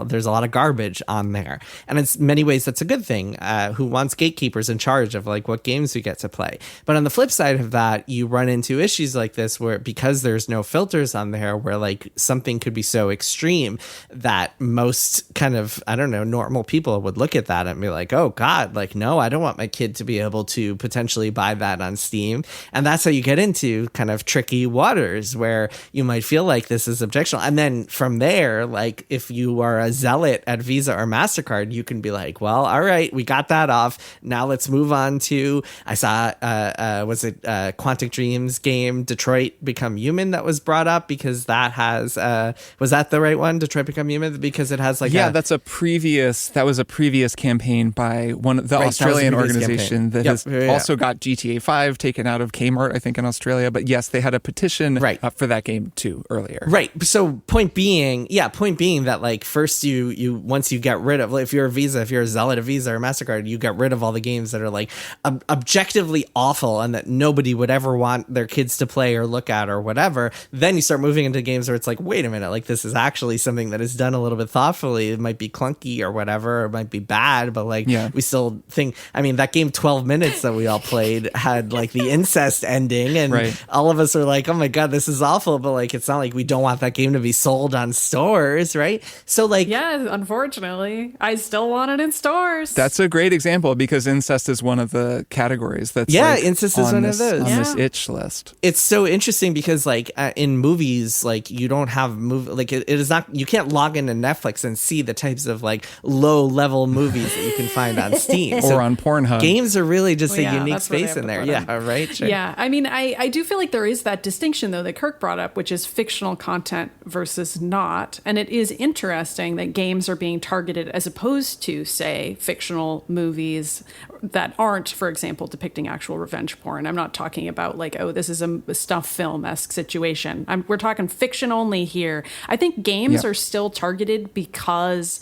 there's a lot of garbage on there. And in many ways, that's a good thing. Who wants gatekeepers in charge of like what games we get to play. But on the flip side of that, you run into issues like this where, because there's no filters on there, where like something could be so extreme that most kind of, I don't know, normal people would look at that and be like, oh God, like, no, I don't want my kid to be able to potentially buy that on Steam. And that's how you get into kind of tricky waters where you might feel like this is objectionable. And then from there, like if you are a zealot at Visa or MasterCard, you can be like, well, all right, we got that off. Now let's move on to, I saw, was it Quantic Dream's game, Detroit Become Human, that was brought up because that has, was that the right one, Detroit Become Human? Because it has like that was a previous campaign by the Australian organization that has also got GTA 5 taken out of Kmart, I think, in Australia. But yes, they had a petition for that game too earlier. Right. So point being that like first you once you get rid of, if you're a Visa, if you're a zealot of Visa or MasterCard, you get rid of all the games that are like objectively awful and that nobody would ever want their kids to play or look at or whatever. Then you start moving into games where it's like, wait a minute, like this is actually something that is done a little bit thoughtfully. It might be clunky or whatever, or it might be bad, but like we still think, I mean, that game 12 Minutes that we all played had like the incest ending, and all of us are like, oh my God, this is awful, but like it's not like we don't want that game to be sold on stores, right? So like, yeah, unfortunately, I still want it in stores. That's a great example because incest is one of the categories that's incest is one of those on this itch list. It's so interesting because like in movies, like you don't have like it is not, you can't log into Netflix and see the types of like low level movies that you can find on Steam or on Pornhub. Games are really just a unique space in there. Yeah, right. Sure. Yeah, I mean, I do feel like there is that distinction though that Kirk brought up, which is fictional content versus not, and it is interesting that games are being targeted as opposed to, say, fictional movies that aren't, for example, depicting actual revenge porn. I'm not talking about like, oh, this is a stuff film-esque situation. We're talking fiction only here. I think games are still targeted because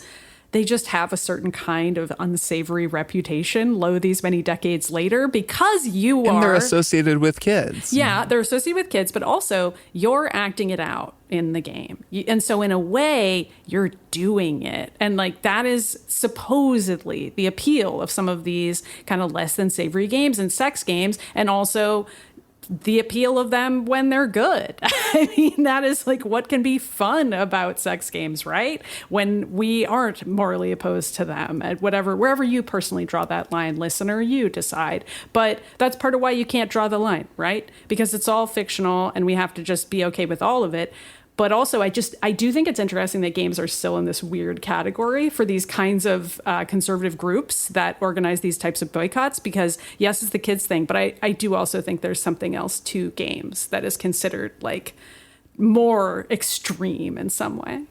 they just have a certain kind of unsavory reputation, lo these many decades later, because and they're associated with kids. Yeah, they're associated with kids, but also you're acting it out in the game. And so in a way, you're doing it. And like that is supposedly the appeal of some of these kind of less than savory games and sex games, and also the appeal of them when they're good. I mean, that is like what can be fun about sex games, right? When we aren't morally opposed to them, and wherever you personally draw that line, listener, you decide. But that's part of why you can't draw the line, right? Because it's all fictional and we have to just be okay with all of it. But also, I do think it's interesting that games are still in this weird category for these kinds of conservative groups that organize these types of boycotts, because yes, it's the kids thing, but I do also think there's something else to games that is considered like more extreme in some way.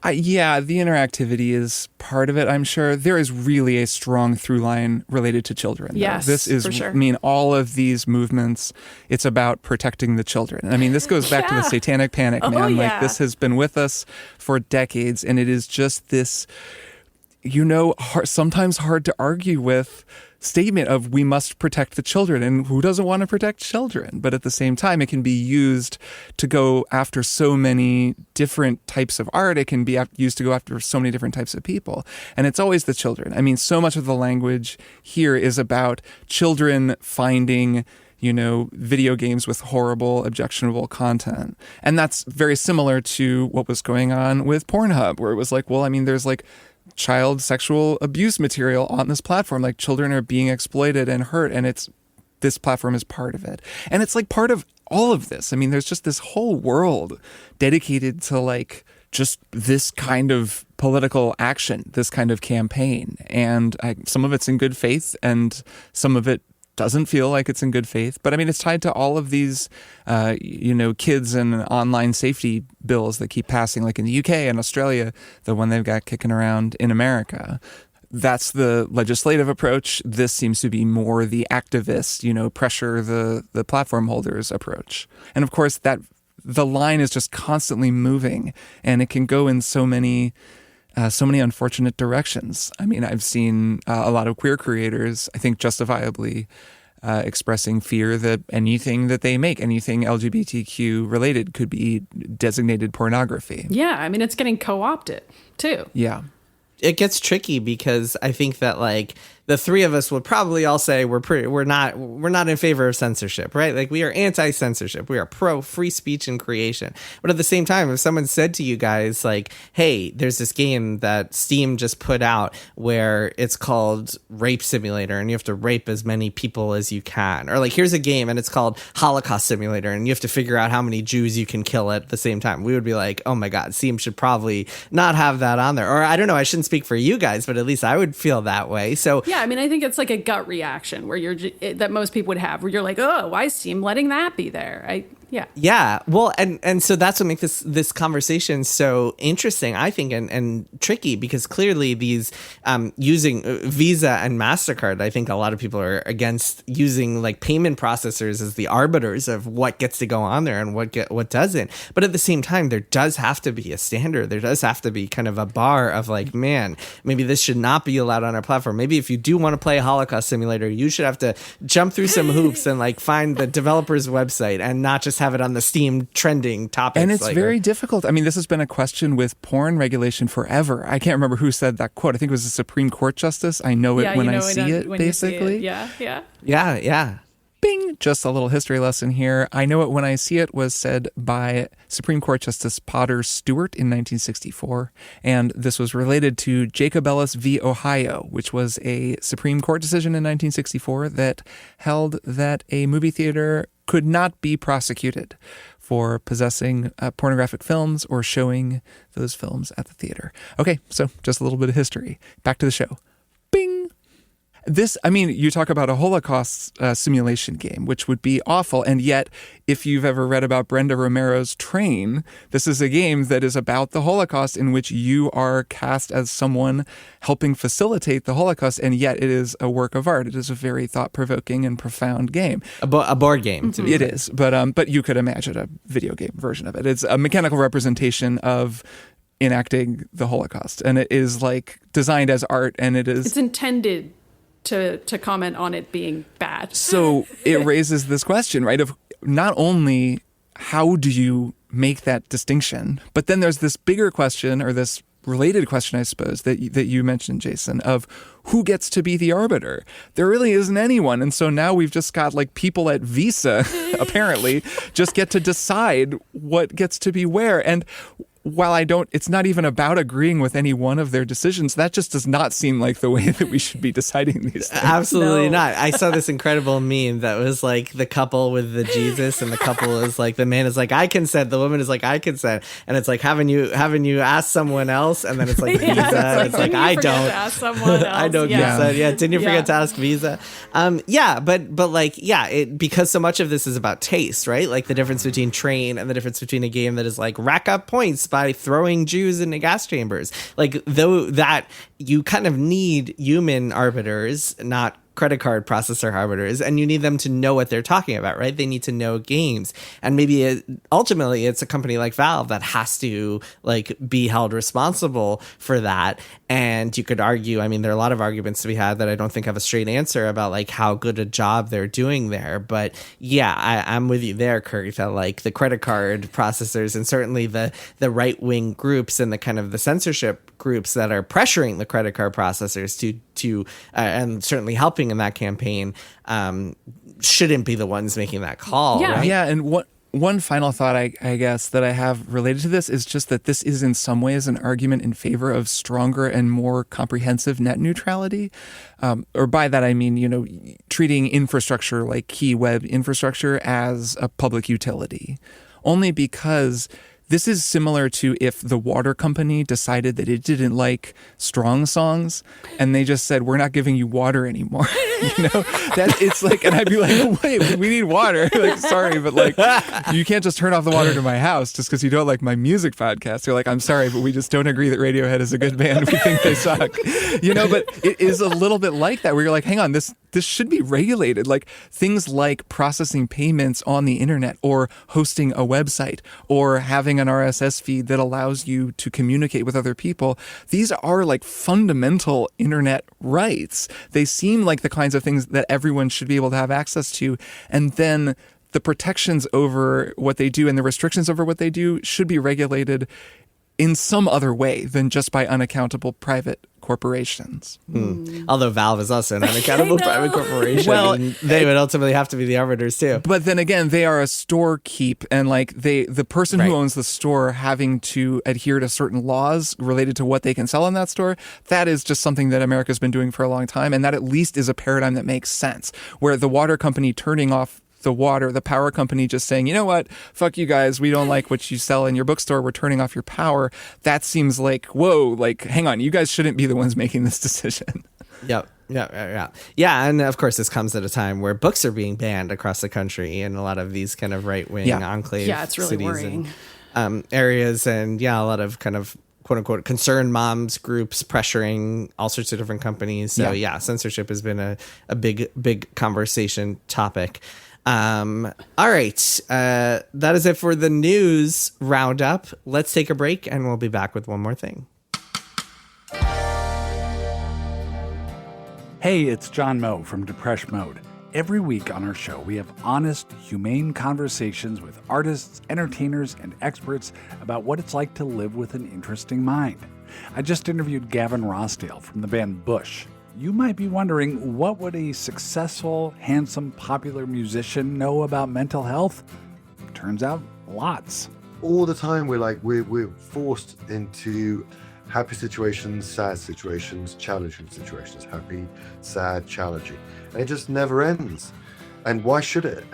Yeah, the interactivity is part of it, I'm sure. There is really a strong through line related to children. Yes, this is, for sure. I mean, all of these movements, it's about protecting the children. I mean, this goes back to the satanic panic, man. Like, this has been with us for decades, and it is just this, sometimes hard to argue with statement of we must protect the children, and who doesn't want to protect children? But at the same time, it can be used to go after so many different types of art. It can be used to go after so many different types of people. And it's always the children. I mean, so much of the language here is about children finding video games with horrible, objectionable content. And that's very similar to what was going on with Pornhub, where it was like, well, I mean, there's like child sexual abuse material on this platform. Like, children are being exploited and hurt, and this platform is part of it. And it's like part of all of this. I mean, there's just this whole world dedicated to like just this kind of political action, this kind of campaign. And some of it's in good faith, and some of it doesn't feel like it's in good faith. But I mean, it's tied to all of these, kids and online safety bills that keep passing, like in the UK and Australia, the one they've got kicking around in America. That's the legislative approach. This seems to be more the activist, pressure the platform holders approach. And of course, that the line is just constantly moving, and it can go in so many unfortunate directions. I mean, I've seen a lot of queer creators, I think justifiably, expressing fear that anything that they make, anything LGBTQ related, could be designated pornography. Yeah, I mean, it's getting co-opted too. Yeah. It gets tricky because I think that like the three of us would probably all say we're not in favor of censorship, right? Like we are anti-censorship. We are pro free speech and creation. But at the same time, if someone said to you guys like, hey, there's this game that Steam just put out where it's called Rape Simulator and you have to rape as many people as you can, or like here's a game and it's called Holocaust Simulator and you have to figure out how many Jews you can kill at the same time, we would be like, oh my God, Steam should probably not have that on there. Or I don't know, I shouldn't speak for you guys, but at least I would feel that way. So yeah, I mean, I think it's like a gut reaction where that most people would have, where you're like, oh, why is Steam letting that be there? Yeah. Well, and so that's what makes this conversation so interesting, I think, and tricky, because clearly these using Visa and Mastercard, I think a lot of people are against using like payment processors as the arbiters of what gets to go on there and what doesn't. But at the same time, there does have to be a standard. There does have to be kind of a bar of like, man, maybe this should not be allowed on our platform. Maybe if you do want to play a Holocaust Simulator, you should have to jump through some hoops and like find the developer's website and not just have it on the Steam trending topics. And it's very difficult. I mean, this has been a question with porn regulation forever. I can't remember who said that quote. I think it was a Supreme Court justice. I know it when I see it, basically. Yeah. Bing! Just a little history lesson here. I know it when I see it was said by Supreme Court Justice Potter Stewart in 1964. And this was related to Jacob Ellis v. Ohio, which was a Supreme Court decision in 1964 that held that a movie theater could not be prosecuted for possessing pornographic films or showing those films at the theater. Okay, so just a little bit of history. Back to the show. Bing! You talk about a Holocaust simulation game, which would be awful. And yet, if you've ever read about Brenda Romero's Train, this is a game that is about the Holocaust in which you are cast as someone helping facilitate the Holocaust. And yet it is a work of art. It is a very thought-provoking and profound game. A board game, to be It is. But you could imagine a video game version of it. It's a mechanical representation of enacting the Holocaust. And it is like designed as art, and it's intended to comment on it being bad. So it raises this question, right, of not only how do you make that distinction, but then there's this bigger question, or this related question, I suppose, that you mentioned, Jason, of who gets to be the arbiter. There really isn't anyone. And so now we've just got like people at Visa, apparently, just get to decide what gets to be where. And while it's not even about agreeing with any one of their decisions, that just does not seem like the way that we should be deciding these things. Absolutely not. I saw this incredible meme that was like the couple with the Jesus, and the couple is like, the man is like, I consent, the woman is like, I consent, and it's like, haven't you asked someone else? And then it's like Visa, it's like I don't. Ask someone else. I don't consent. Yeah, didn't you forget to ask Visa? Because so much of this is about taste, right? Like the difference between Train and the difference between a game that is like rack up points by throwing Jews into gas chambers. Like, though that you kind of need human arbiters, not credit card processor arbiters, and you need them to know what they're talking about, right? They need to know games. And maybe ultimately it's a company like Valve that has to like be held responsible for that. And you could argue, I mean, there are a lot of arguments to be had that I don't think have a straight answer about like how good a job they're doing there. But yeah, I'm with you there, Kirk, that like the credit card processors and certainly the right-wing groups and the kind of the censorship groups that are pressuring the credit card processors to and certainly helping in that campaign shouldn't be the ones making that call. Yeah, right? Yeah. And one final thought, I guess, that I have related to this is just that this is in some ways an argument in favor of stronger and more comprehensive net neutrality. Or by that, I mean, treating infrastructure like key web infrastructure as a public utility, only because this is similar to if the water company decided that it didn't like strong songs and they just said, we're not giving you water anymore. That it's like, and I'd be like, wait, we need water. Like, sorry, but like, you can't just turn off the water to my house just because you don't like my music podcast. They're like, I'm sorry, but we just don't agree that Radiohead is a good band. We think they suck. But it is a little bit like that, where you're like, hang on, this should be regulated. Like things like processing payments on the internet, or hosting a website, or having an RSS feed that allows you to communicate with other people. These are like fundamental internet rights. They seem like the kinds of things that everyone should be able to have access to. And then the protections over what they do and the restrictions over what they do should be regulated in some other way than just by unaccountable private corporations. Although Valve is also an unaccountable private corporation, Well, and they would ultimately have to be the arbiters too. But then again, they are a store keep, and like the person Right. who owns the store having to adhere to certain laws related to what they can sell in that store, that is just something that America's been doing for a long time, and that at least is a paradigm that makes sense. Where the water company turning off the water, the power company just saying, you know what, fuck you guys, we don't like what you sell in your bookstore, we're turning off your power. That seems like, whoa, like, hang on, you guys shouldn't be the ones making this decision. Yep. Yeah, and of course this comes at a time where books are being banned across the country in a lot of these kind of right-wing enclave it's really cities worrying. and areas, and a lot of kind of quote-unquote concerned moms groups pressuring all sorts of different companies. So censorship has been a big conversation topic. All right. That is it for the news roundup. Let's take a break and we'll be back with one more thing. Hey, it's John Moe from Depeche Mode. Every week on our show, we have honest, humane conversations with artists, entertainers, and experts about what it's like to live with an interesting mind. I just interviewed Gavin Rossdale from the band Bush. You might be wondering, what would a successful, handsome, popular musician know about mental health? Turns out, lots. All the time we're forced into happy situations, sad situations, challenging situations, happy, sad, challenging. And it just never ends. And why should it?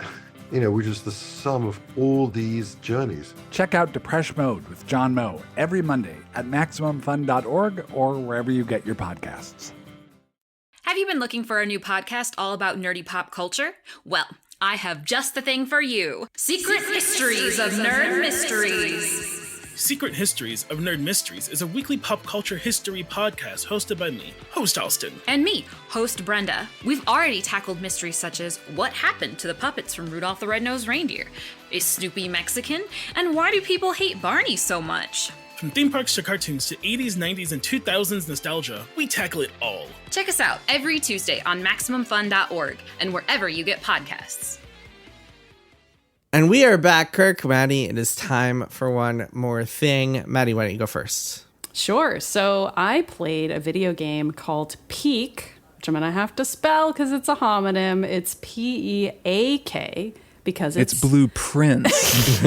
We're just the sum of all these journeys. Check out Depeche Mode with John Moe every Monday at MaximumFun.org or wherever you get your podcasts. Have you been looking for a new podcast all about nerdy pop culture? Well, I have just the thing for you. Secret Histories of Nerd Mysteries. Secret Histories of Nerd Mysteries is a weekly pop culture history podcast hosted by me, host Alston. And me, host Brenda. We've already tackled mysteries such as what happened to the puppets from Rudolph the Red-Nosed Reindeer? Is Snoopy Mexican? And why do people hate Barney so much? From theme parks to cartoons to 80s, 90s, and 2000s nostalgia, we tackle it all. Check us out every Tuesday on MaximumFun.org and wherever you get podcasts. And we are back, Kirk, Maddy. It is time for one more thing. Maddy, why don't you go first? Sure. So I played a video game called Peak, which I'm going to have to spell because it's a homonym. It's Peak because It's Blueprints.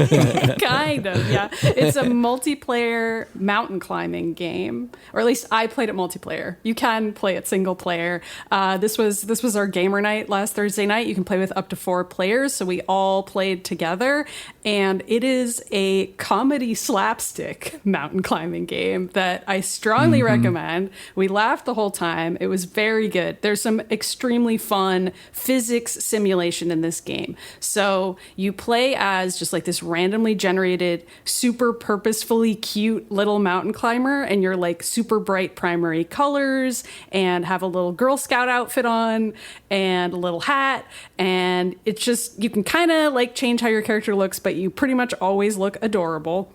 kind of, yeah. It's a multiplayer mountain climbing game, or at least I played it multiplayer. You can play it single player. This was our gamer night last Thursday night. You can play with up to 4 players, so we all played together, and it is a comedy slapstick mountain climbing game that I strongly recommend. We laughed the whole time. It was very good. There's some extremely fun physics simulation in this game. So you play as just like this randomly generated, super purposefully cute little mountain climber, and you're like super bright primary colors and have a little Girl Scout outfit on and a little hat. And it's just, you can kind of like change how your character looks, but you pretty much always look adorable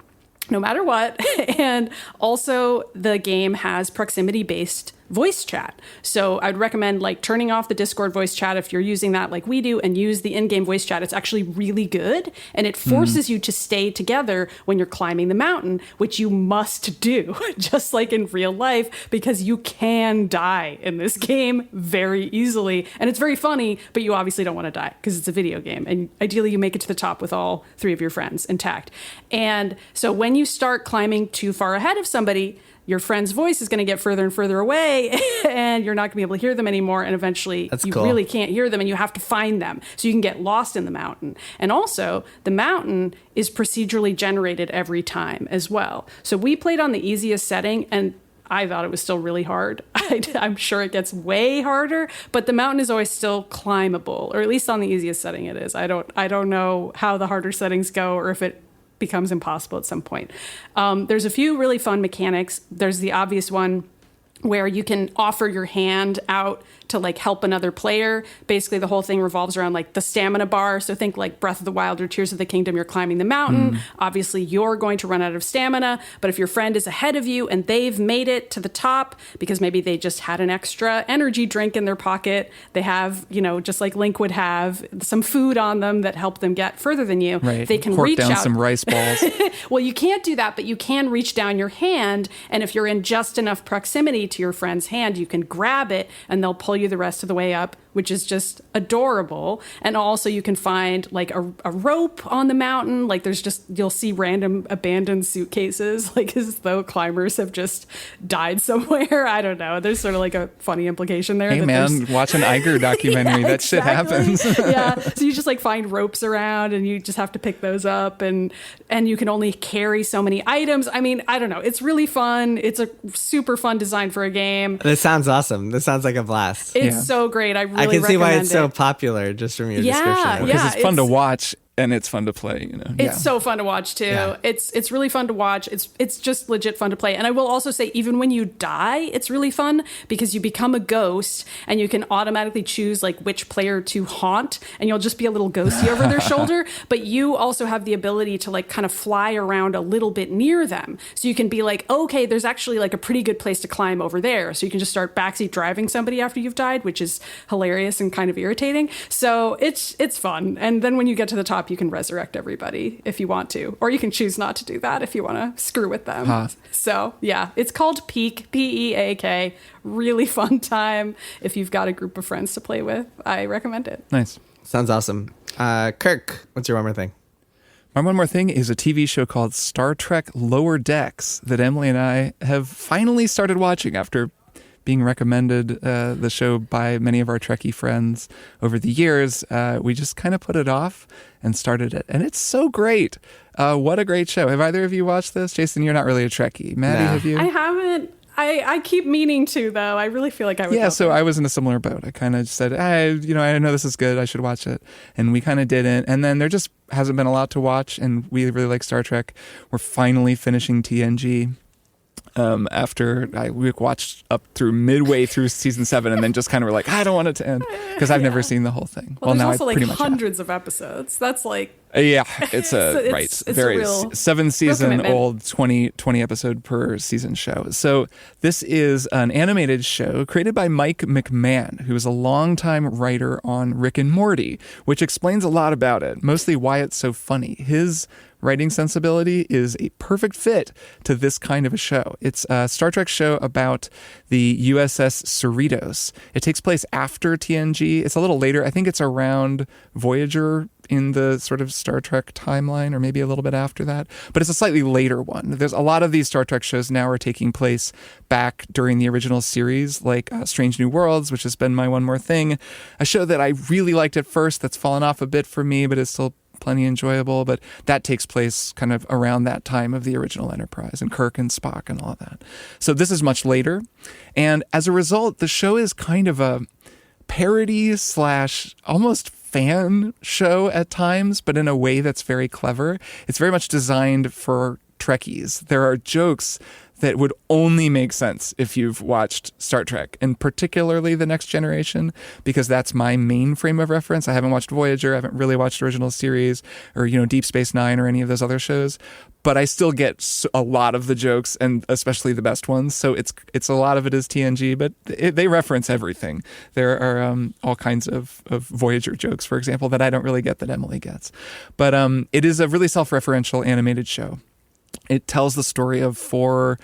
no matter what. And also the game has proximity-based voice chat. So I'd recommend like turning off the Discord voice chat if you're using that like we do, and use the in-game voice chat. It's actually really good, and it forces you to stay together when you're climbing the mountain, which you must do, just like in real life, because you can die in this game very easily. And it's very funny, but you obviously don't want to die because it's a video game, and ideally you make it to the top with all 3 of your friends intact. And so when you start climbing too far ahead of somebody, your friend's voice is going to get further and further away, and you're not going to be able to hear them anymore. And eventually you really can't hear them, and you have to find them. So you can get lost in the mountain. And also the mountain is procedurally generated every time as well. So we played on the easiest setting, and I thought it was still really hard. I'm sure it gets way harder, but the mountain is always still climbable, or at least on the easiest setting it is. I don't know how the harder settings go, or if it becomes impossible at some point. There's a few really fun mechanics. There's the obvious one where you can offer your hand out to like help another player. Basically, the whole thing revolves around like the stamina bar. So think like Breath of the Wild or Tears of the Kingdom. You're climbing the mountain. Obviously, you're going to run out of stamina. But if your friend is ahead of you and they've made it to the top because maybe they just had an extra energy drink in their pocket, they have, you know, just like Link would have, some food on them that help them get further than you. Right. They can Cork reach down out. some rice balls. Well, you can't do that, but you can reach down your hand, and if you're in just enough proximity to your friend's hand, you can grab it, and they'll pull you the rest of the way up, which is just adorable. And also you can find like a rope on the mountain. Like there's just, you'll see random abandoned suitcases, like as though climbers have just died somewhere. I don't know. There's sort of like a funny implication there. Hey man, watch an Iger documentary. Yeah, that shit happens. Yeah. So you just like find ropes around and you just have to pick those up, and you can only carry so many items. I mean, I don't know. It's really fun. It's a super fun design for a game. This sounds awesome. This sounds like a blast. It's so great. I really I can see why it's so recommend it. popular just from your description. Yeah, Because it's fun to watch and it's fun to play, you know. It's so fun to watch too. Yeah. It's really fun to watch. It's just legit fun to play. And I will also say, even when you die, it's really fun because you become a ghost and you can automatically choose like which player to haunt, and you'll just be a little ghosty over their shoulder. But you also have the ability to like kind of fly around a little bit near them. So you can be like, okay, there's actually like a pretty good place to climb over there. So you can just start backseat driving somebody after you've died, which is hilarious and kind of irritating. So it's fun. And then when you get to the top, you can resurrect everybody if you want to, or you can choose not to do that if you want to screw with them. So yeah, it's called Peak, P-E-A-K. Really fun time. If you've got a group of friends to play with, I recommend it. Nice. Sounds awesome. Kirk, what's your one more thing? My one more thing is a TV show called Star Trek Lower Decks that Emily and I have finally started watching after being recommended the show by many of our Trekkie friends over the years. We just kind of put it off and started it. And it's so great. What a great show. Have either of you watched this? Jason, you're not really a Trekkie. Maddie, have you? I haven't. I keep meaning to, though. I really feel like I would. Yeah, so I was in a similar boat. I kind of said, I know this is good. I should watch it. And we kind of didn't. And then there just hasn't been a lot to watch. And we really like Star Trek. We're finally finishing TNG. After we watched up through midway through season 7 and then just kind of were like, I don't want it to end because I've never seen the whole thing. Well, there's now also I pretty like much hundreds of episodes. That's like... Yeah, it's it's very a real 7 season commitment. old 20 episode per season show. So this is an animated show created by Mike McMahon, who is a longtime writer on Rick and Morty, which explains a lot about it, mostly why it's so funny. His writing sensibility is a perfect fit to this kind of a show. It's a Star Trek show about the USS Cerritos. It takes place after TNG. It's a little later. I think it's around Voyager in the sort of Star Trek timeline, or maybe a little bit after that. But it's a slightly later one. There's a lot of these Star Trek shows now are taking place back during the original series, like Strange New Worlds, which has been my one more thing. A show that I really liked at first that's fallen off a bit for me, but is still plenty enjoyable. But that takes place kind of around that time of the original Enterprise and Kirk and Spock and all of that. So this is much later. And as a result, the show is kind of a parody / almost fan show at times, but in a way that's very clever. It's very much designed for Trekkies. There are jokes that would only make sense if you've watched Star Trek, and particularly The Next Generation, because that's my main frame of reference. I haven't watched Voyager, I haven't really watched original series, or Deep Space Nine or any of those other shows, but I still get a lot of the jokes, and especially the best ones. So it's a lot of it is TNG, but they reference everything. There are all kinds of Voyager jokes, for example, that I don't really get that Emily gets. But it is a really self-referential animated show. It tells the story of 4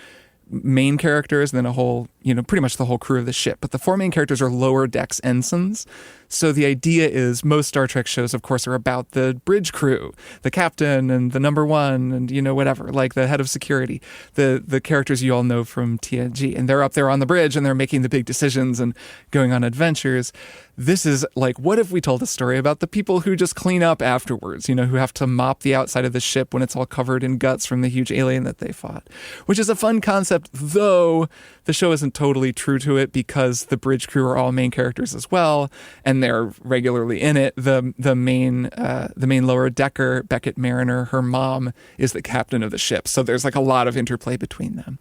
main characters and then a whole, pretty much the whole crew of the ship. But the 4 main characters are lower decks ensigns. So the idea is most Star Trek shows, of course, are about the bridge crew, the captain and the number 1 and, whatever, like the head of security, the characters you all know from TNG. And they're up there on the bridge and they're making the big decisions and going on adventures. This is like, what if we told a story about the people who just clean up afterwards, who have to mop the outside of the ship when it's all covered in guts from the huge alien that they fought, which is a fun concept, though the show isn't totally true to it because the bridge crew are all main characters as well, and they're regularly in it. The main lower decker, Beckett Mariner, her mom is the captain of the ship, so there's like a lot of interplay between them.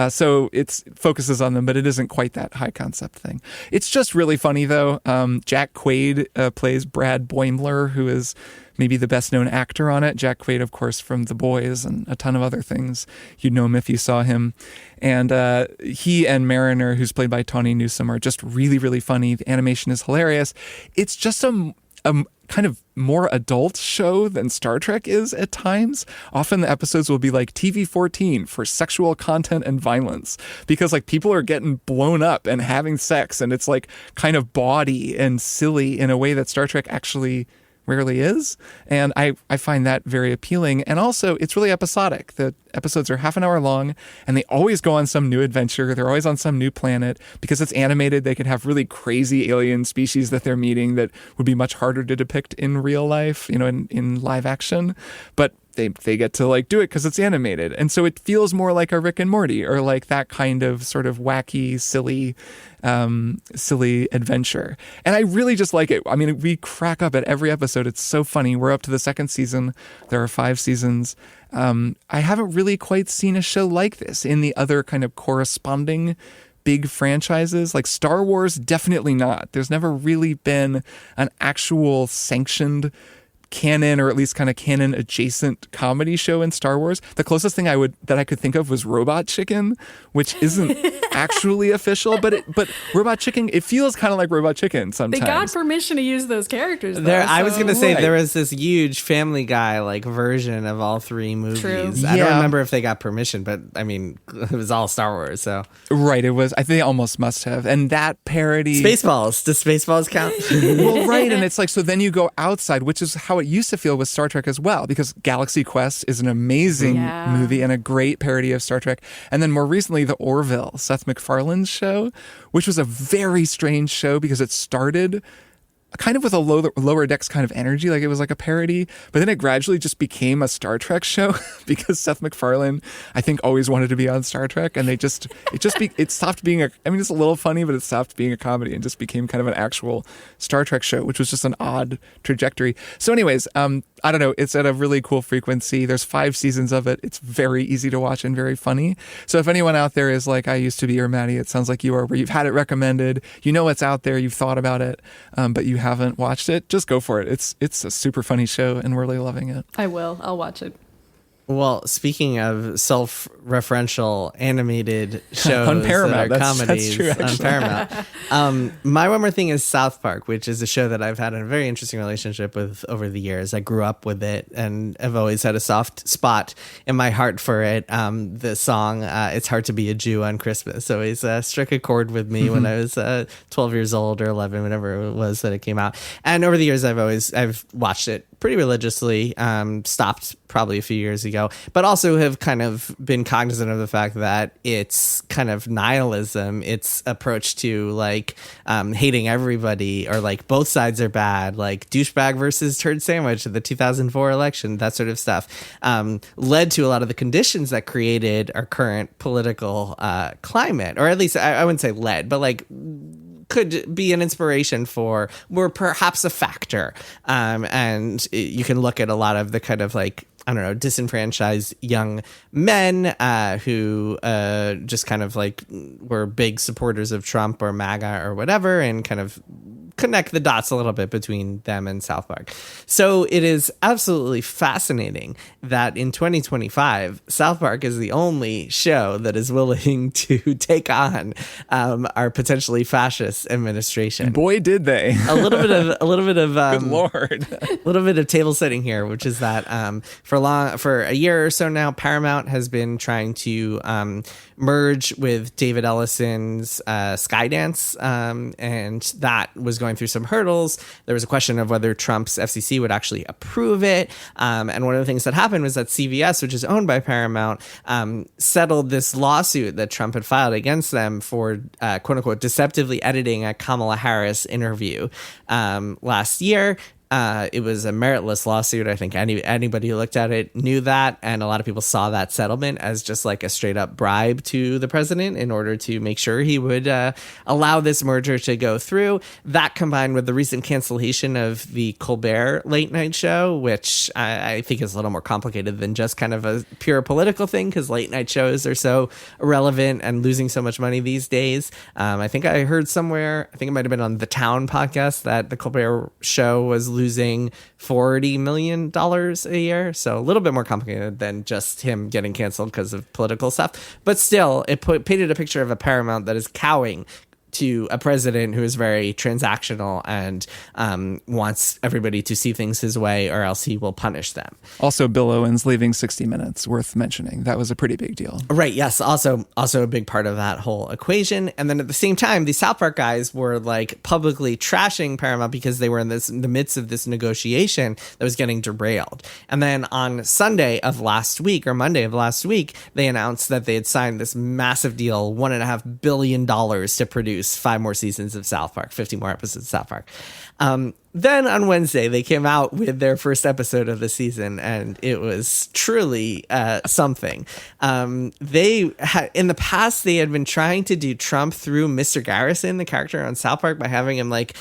So it focuses on them, but it isn't quite that high concept thing. It's just really funny though. Jack Quaid plays Brad Boimler, who is maybe the best known actor on it. Jack Quaid, of course, from The Boys and a ton of other things. You'd know him if you saw him. And he and Mariner, who's played by Tawny Newsome, are just really, really funny. The animation is hilarious. It's just a kind of more adult show than Star Trek is at times. Often the episodes will be like TV-14 for sexual content and violence, because like people are getting blown up and having sex, and it's like kind of bawdy and silly in a way that Star Trek actually rarely is. And I find that very appealing. And also, it's really episodic. The episodes are half an hour long, and they always go on some new adventure. They're always on some new planet. Because it's animated, they could have really crazy alien species that they're meeting that would be much harder to depict in real life, in live action. But they get to like do it because it's animated. And so it feels more like a Rick and Morty, or like that kind of sort of wacky, silly adventure. And I really just like it. I mean, we crack up at every episode. It's so funny. We're up to the second season. There are 5 seasons. I haven't really quite seen a show like this in the other kind of corresponding big franchises. Like Star Wars, definitely not. There's never really been an actual sanctioned canon, or at least kind of canon adjacent comedy show in Star Wars. The closest thing that I could think of was Robot Chicken, which isn't actually official, but Robot Chicken, it feels kind of like Robot Chicken sometimes. They got permission to use those characters though, I was going to say Right. there was this huge Family Guy like version of all 3 movies. True. I don't Yeah. remember if they got permission, but I mean, it was all Star Wars, so. Right, it was. I think they almost must have. And that parody... Spaceballs. Does Spaceballs count? Well, right, and it's like, so then you go outside, which is how it used to feel with Star Trek as well, because Galaxy Quest is an amazing movie and a great parody of Star Trek. And then more recently, The Orville, Seth MacFarlane's show, which was a very strange show because it started kind of with a lower decks kind of energy, like it was like a parody, but then it gradually just became a Star Trek show because Seth MacFarlane, I think, always wanted to be on Star Trek, and it stopped being it's a little funny, but it stopped being a comedy and just became kind of an actual Star Trek show, which was just an odd trajectory. So anyways, I don't know, it's at a really cool frequency. There's 5 seasons of it. It's very easy to watch and very funny. So if anyone out there is like I used to be, or Maddy, it sounds like you are, where you've had it recommended, it's out there, you've thought about it, but you haven't watched it, just go for it. It's a super funny show, and we're really loving it. I'll watch it. Well, speaking of self-referential animated shows On Paramount, that are that's comedies true, on Paramount, my one more thing is South Park, which is a show that I've had a very interesting relationship with over the years. I grew up with it, and I've always had a soft spot in my heart for it. The song "It's Hard to Be a Jew on Christmas" always struck a chord with me when I was 12 years old or 11, whenever it was that it came out. And over the years, I've watched it pretty religiously. Stopped probably a few years ago, but also have kind of been cognizant of the fact that it's kind of nihilism, its approach to like hating everybody, or like both sides are bad, like douchebag versus turd sandwich at the 2004 election, that sort of stuff, led to a lot of the conditions that created our current political climate, or at least I wouldn't say led, but like could be an inspiration for, or perhaps a factor. And you can look at a lot of the kind of like, I don't know, disenfranchised young men who just kind of like were big supporters of Trump or MAGA or whatever, and kind of connect the dots a little bit between them and South Park. So it is absolutely fascinating that in 2025, South Park is the only show that is willing to take on our potentially fascist administration. Boy, did they! A little bit of Good Lord. a little bit of table setting here, which is that for a year or so now, Paramount has been trying to merge with David Ellison's Skydance, and that was going through some hurdles. There was a question of whether Trump's FCC would actually approve it, and one of the things that happened was that CBS, which is owned by Paramount, settled this lawsuit that Trump had filed against them for quote unquote deceptively editing a Kamala Harris interview last year. It was a meritless lawsuit. I think anybody who looked at it knew that, and a lot of people saw that settlement as just like a straight up bribe to the president in order to make sure he would allow this merger to go through. That combined with the recent cancellation of the Colbert late night show, which I think is a little more complicated than just kind of a pure political thing, because late night shows are so irrelevant and losing so much money these days. I think I heard somewhere, I think it might have been on the Town podcast, that the Colbert show was losing $40 million a year. So a little bit more complicated than just him getting canceled because of political stuff. But still, it painted a picture of a Paramount that is cowing to a president who is very transactional and wants everybody to see things his way, or else he will punish them. Also, Bill Owens leaving 60 Minutes, worth mentioning. That was a pretty big deal. Right, yes. Also a big part of that whole equation. And then at the same time, the South Park guys were like publicly trashing Paramount because they were in the midst of this negotiation that was getting derailed. And then on Sunday of last week, or Monday of last week, they announced that they had signed this massive deal, $1.5 billion to produce 5 more seasons of South Park, 50 more episodes of South Park. Then on Wednesday, they came out with their first episode of the season, and it was truly something. In the past, they had been trying to do Trump through Mr. Garrison, the character on South Park, by having him like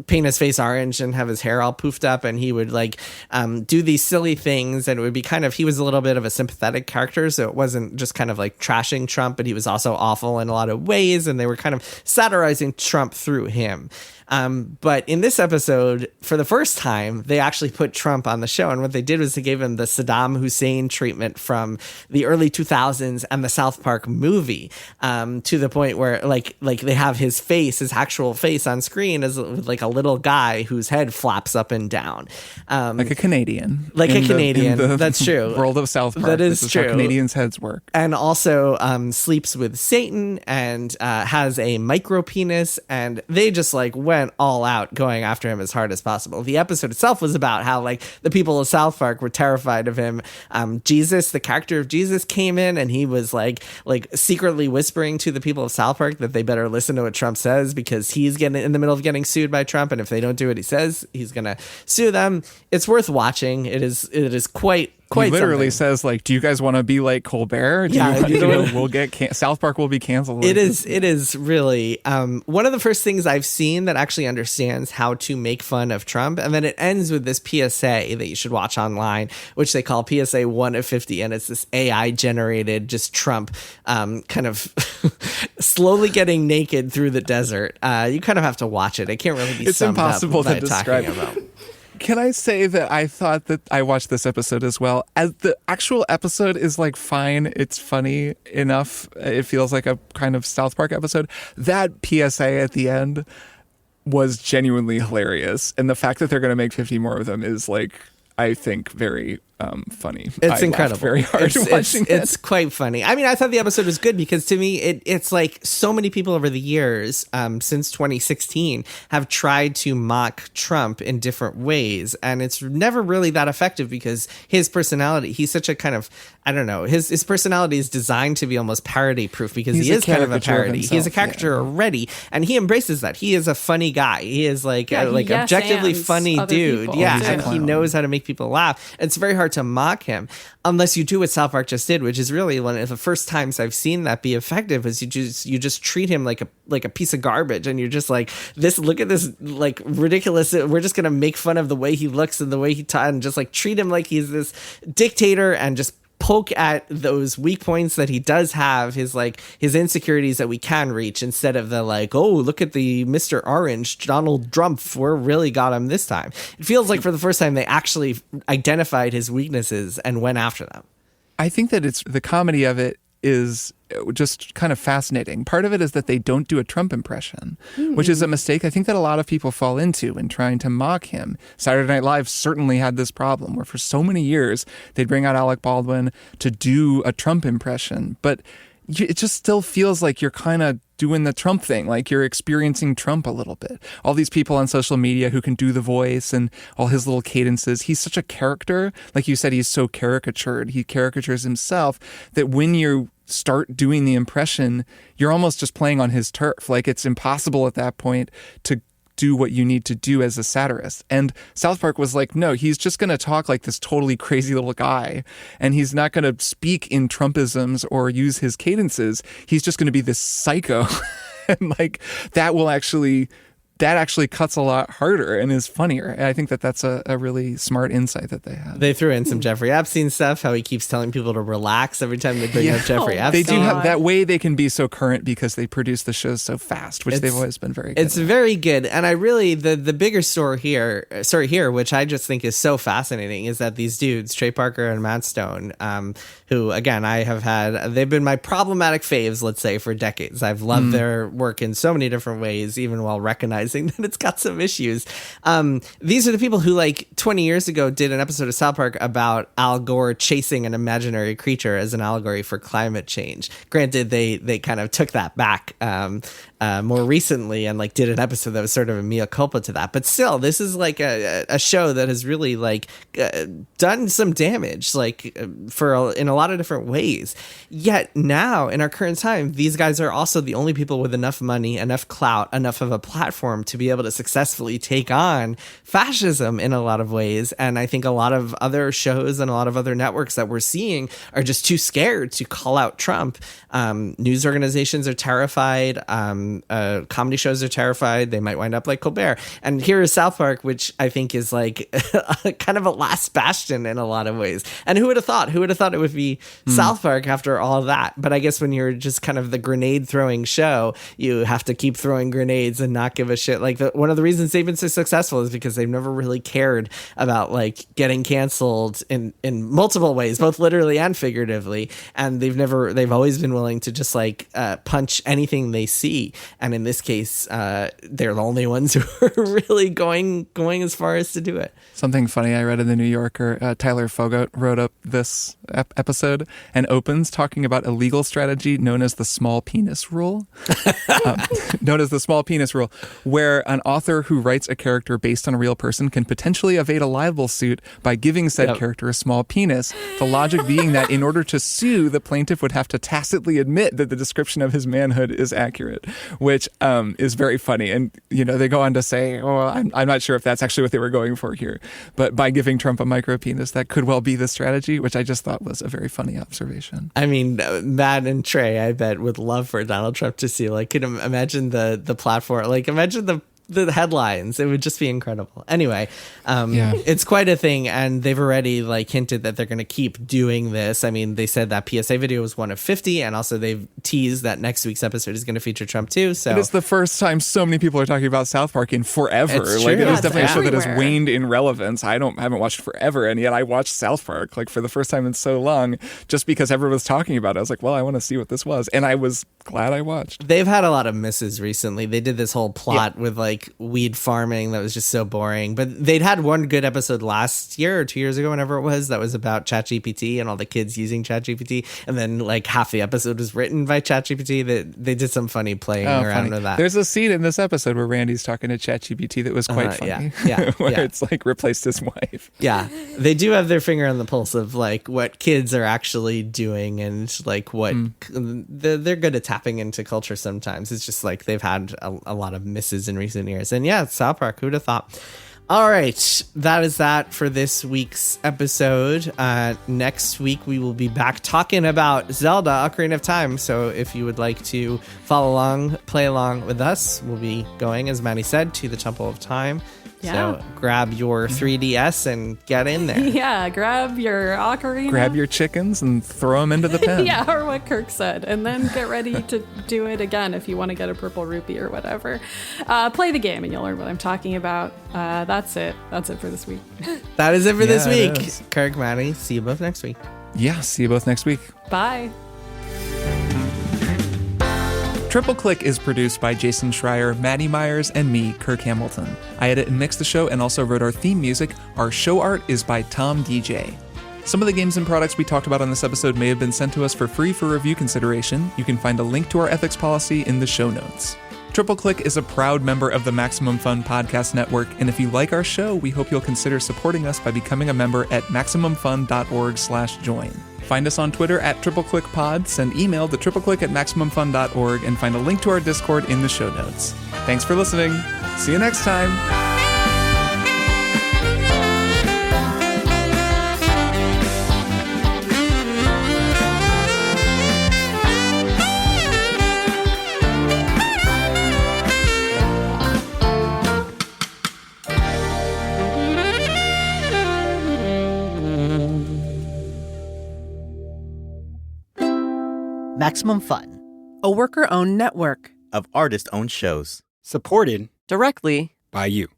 paint his face orange and have his hair all poofed up, and he would like do these silly things, and it would be kind of, he was a little bit of a sympathetic character, so it wasn't just kind of like trashing Trump, but he was also awful in a lot of ways, and they were kind of satirizing Trump through him. But in this episode, for the first time, they actually put Trump on the show. And what they did was they gave him the Saddam Hussein treatment from the early 2000s and the South Park movie, to the point where like they have his face, his actual face on screen as like a little guy whose head flaps up and down. Like a Canadian. That's true. World of South Park. That is true. How Canadians' heads work. And also sleeps with Satan and has a micro penis. And they just like went all out going after him as hard as possible. The episode itself was about how like the people of South Park were terrified of him. Jesus, the character of Jesus, came in and he was like secretly whispering to the people of South Park that they better listen to what Trump says, because he's getting in the middle of getting sued by Trump, and if they don't do what he says, he's gonna sue them. It's worth watching. It is quite He literally something. says, like, do you guys want to be like Colbert? We'll get South Park will be canceled. It is really one of the first things I've seen that actually understands how to make fun of Trump. And then it ends with this PSA that you should watch online, which they call PSA 1 of 50. And it's this AI generated just Trump kind of slowly getting naked through the desert. You kind of have to watch it. It can't really be summed impossible up by to describe. talking about. Can I say that I thought that I watched this episode as well? As the actual episode is like fine, it's funny enough. It feels like a kind of South Park episode. That PSA at the end was genuinely hilarious. And the fact that they're going to make 50 more of them is like, I think, very funny. It's I incredible. Very hard watching it. It's quite funny. I mean, I thought the episode was good because to me, it's like so many people over the years, since 2016, have tried to mock Trump in different ways, and it's never really that effective because his personality, he's such a kind of, I don't know, his personality is designed to be almost parody proof because he is kind of a parody. He's a caricature already, and he embraces that. He is a funny guy. He is like objectively funny dude. And he knows how to make people laugh. It's very hard to mock him unless you do what South Park just did, which is really one of the first times I've seen that be effective. Is you just treat him like a piece of garbage, and you're just like, look at this like ridiculous. We're just gonna make fun of the way he looks and the way he and just like treat him like he's this dictator, and just poke at those weak points that he does have, his insecurities that we can reach, instead of the like, oh, look at the Mr. Orange, Donald Trump, we're really got him this time. It feels like for the first time they actually identified his weaknesses and went after them. I think that it's the comedy of it is just kind of fascinating. Part of it is that they don't do a Trump impression, which is a mistake I think that a lot of people fall into in trying to mock him. Saturday Night Live certainly had this problem where for so many years they'd bring out Alec Baldwin to do a Trump impression, but it just still feels like you're kind of doing the Trump thing, like you're experiencing Trump a little bit. All these people on social media who can do the voice and all his little cadences. He's such a character. Like you said, he's so caricatured. He caricatures himself that when you start doing the impression, you're almost just playing on his turf. Like it's impossible at that point to do what you need to do as a satirist. And South Park was like, no, he's just going to talk like this totally crazy little guy. And he's not going to speak in Trumpisms or use his cadences. He's just going to be this psycho. And like that actually cuts a lot harder and is funnier. And I think that that's a really smart insight that they have. They threw in some Jeffrey Epstein stuff, how he keeps telling people to relax every time they bring up Jeffrey Epstein. They do have that way they can be so current because they produce the shows so fast, which they've always been very good It's very good. And I really, the bigger story here, which I just think is so fascinating, is that these dudes, Trey Parker and Matt Stone, who, again, they've been my problematic faves, let's say, for decades. I've loved their work in so many different ways, even while recognizing that it's got some issues. These are the people who, like, 20 years ago did an episode of South Park about Al Gore chasing an imaginary creature as an allegory for climate change. Granted, they kind of took that back more recently and like did an episode that was sort of a mea culpa to that. But still, this is like a show that has really like done some damage, like in a lot of different ways. Yet now, in our current time, these guys are also the only people with enough money, enough clout, enough of a platform to be able to successfully take on fascism in a lot of ways. And I think a lot of other shows and a lot of other networks that we're seeing are just too scared to call out Trump. News organizations are terrified. Comedy shows are terrified. They might wind up like Colbert. And here is South Park, which I think is like kind of a last bastion in a lot of ways. And who would have thought? Who would have thought it would be South Park after all of that? But I guess when you're just kind of the grenade throwing show, you have to keep throwing grenades and not give a shit. Like one of the reasons they've been so successful is because they've never really cared about like getting canceled in multiple ways, both literally and figuratively. And they've always been willing to just like punch anything they see. And in this case, they're the only ones who are really going as far as to do it. Something funny I read in the New Yorker, Tyler Fogoat wrote up this episode and opens talking about a legal strategy known as the small penis rule. Where an author who writes a character based on a real person can potentially evade a libel suit by giving said character a small penis. The logic being that in order to sue, the plaintiff would have to tacitly admit that the description of his manhood is accurate, which is very funny. And, you know, they go on to say, I'm not sure if that's actually what they were going for here. But by giving Trump a micro penis, that could well be the strategy, which I just thought was a very funny observation. I mean, Matt and Trey, I bet, would love for Donald Trump to see, like, could imagine the platform, like, imagine the headlines. It would just be incredible. Anyway, it's quite a thing, and they've already like hinted that they're going to keep doing this. I mean, they said that PSA video was one of 50, and also they've teased that next week's episode is going to feature Trump too. So it's the first time so many people are talking about South Park in forever. It's like true. it is definitely a show that has everywhere. waned in relevance. I haven't watched it forever, and yet I watched South Park like for the first time in so long, just because everyone was talking about it. I was like, well, I want to see what this was, and I was glad I watched. They've had a lot of misses recently. They did this whole plot with like weed farming that was just so boring, but they'd had one good episode last year or 2 years ago, whenever it was, that was about ChatGPT and all the kids using ChatGPT, and then like half the episode was written by ChatGPT. That they did some funny playing around with that. There's a scene in this episode where Randy's talking to ChatGPT that was quite funny. Where it's like replaced his wife. Yeah, they do have their finger on the pulse of like what kids are actually doing and like what they're good at tapping into culture sometimes. It's just like they've had a lot of misses in recent years. And yeah, South Park, who'd have thought? All right, that is that for this week's episode. Next week, we will be back talking about Zelda Ocarina of Time. So if you would like to follow along, play along with us, we'll be going, as Maddy said, to the Temple of Time. Yeah. So grab your 3DS and get in there. Yeah, grab your ocarina. Grab your chickens and throw them into the pen. Yeah, or what Kirk said. And then get ready to do it again if you want to get a purple rupee or whatever. Play the game and you'll learn what I'm talking about. That's it. That's it for this week. That is it for this it week. is. Kirk, Maddy, see you both next week. Yeah, see you both next week. Bye. Triple Click is produced by Jason Schreier, Maddy Myers, and me, Kirk Hamilton. I edit and mix the show and also wrote our theme music. Our show art is by Tom DJ. Some of the games and products we talked about on this episode may have been sent to us for free for review consideration. You can find a link to our ethics policy in the show notes. Triple Click is a proud member of the Maximum Fun Podcast Network, and if you like our show, we hope you'll consider supporting us by becoming a member at MaximumFun.org/join. Find us on Twitter at TripleClickPod, send email to tripleclick@MaximumFun.org, and find a link to our Discord in the show notes. Thanks for listening. See you next time. Maximum Fun. A worker-owned network of artist-owned shows. Supported directly by you.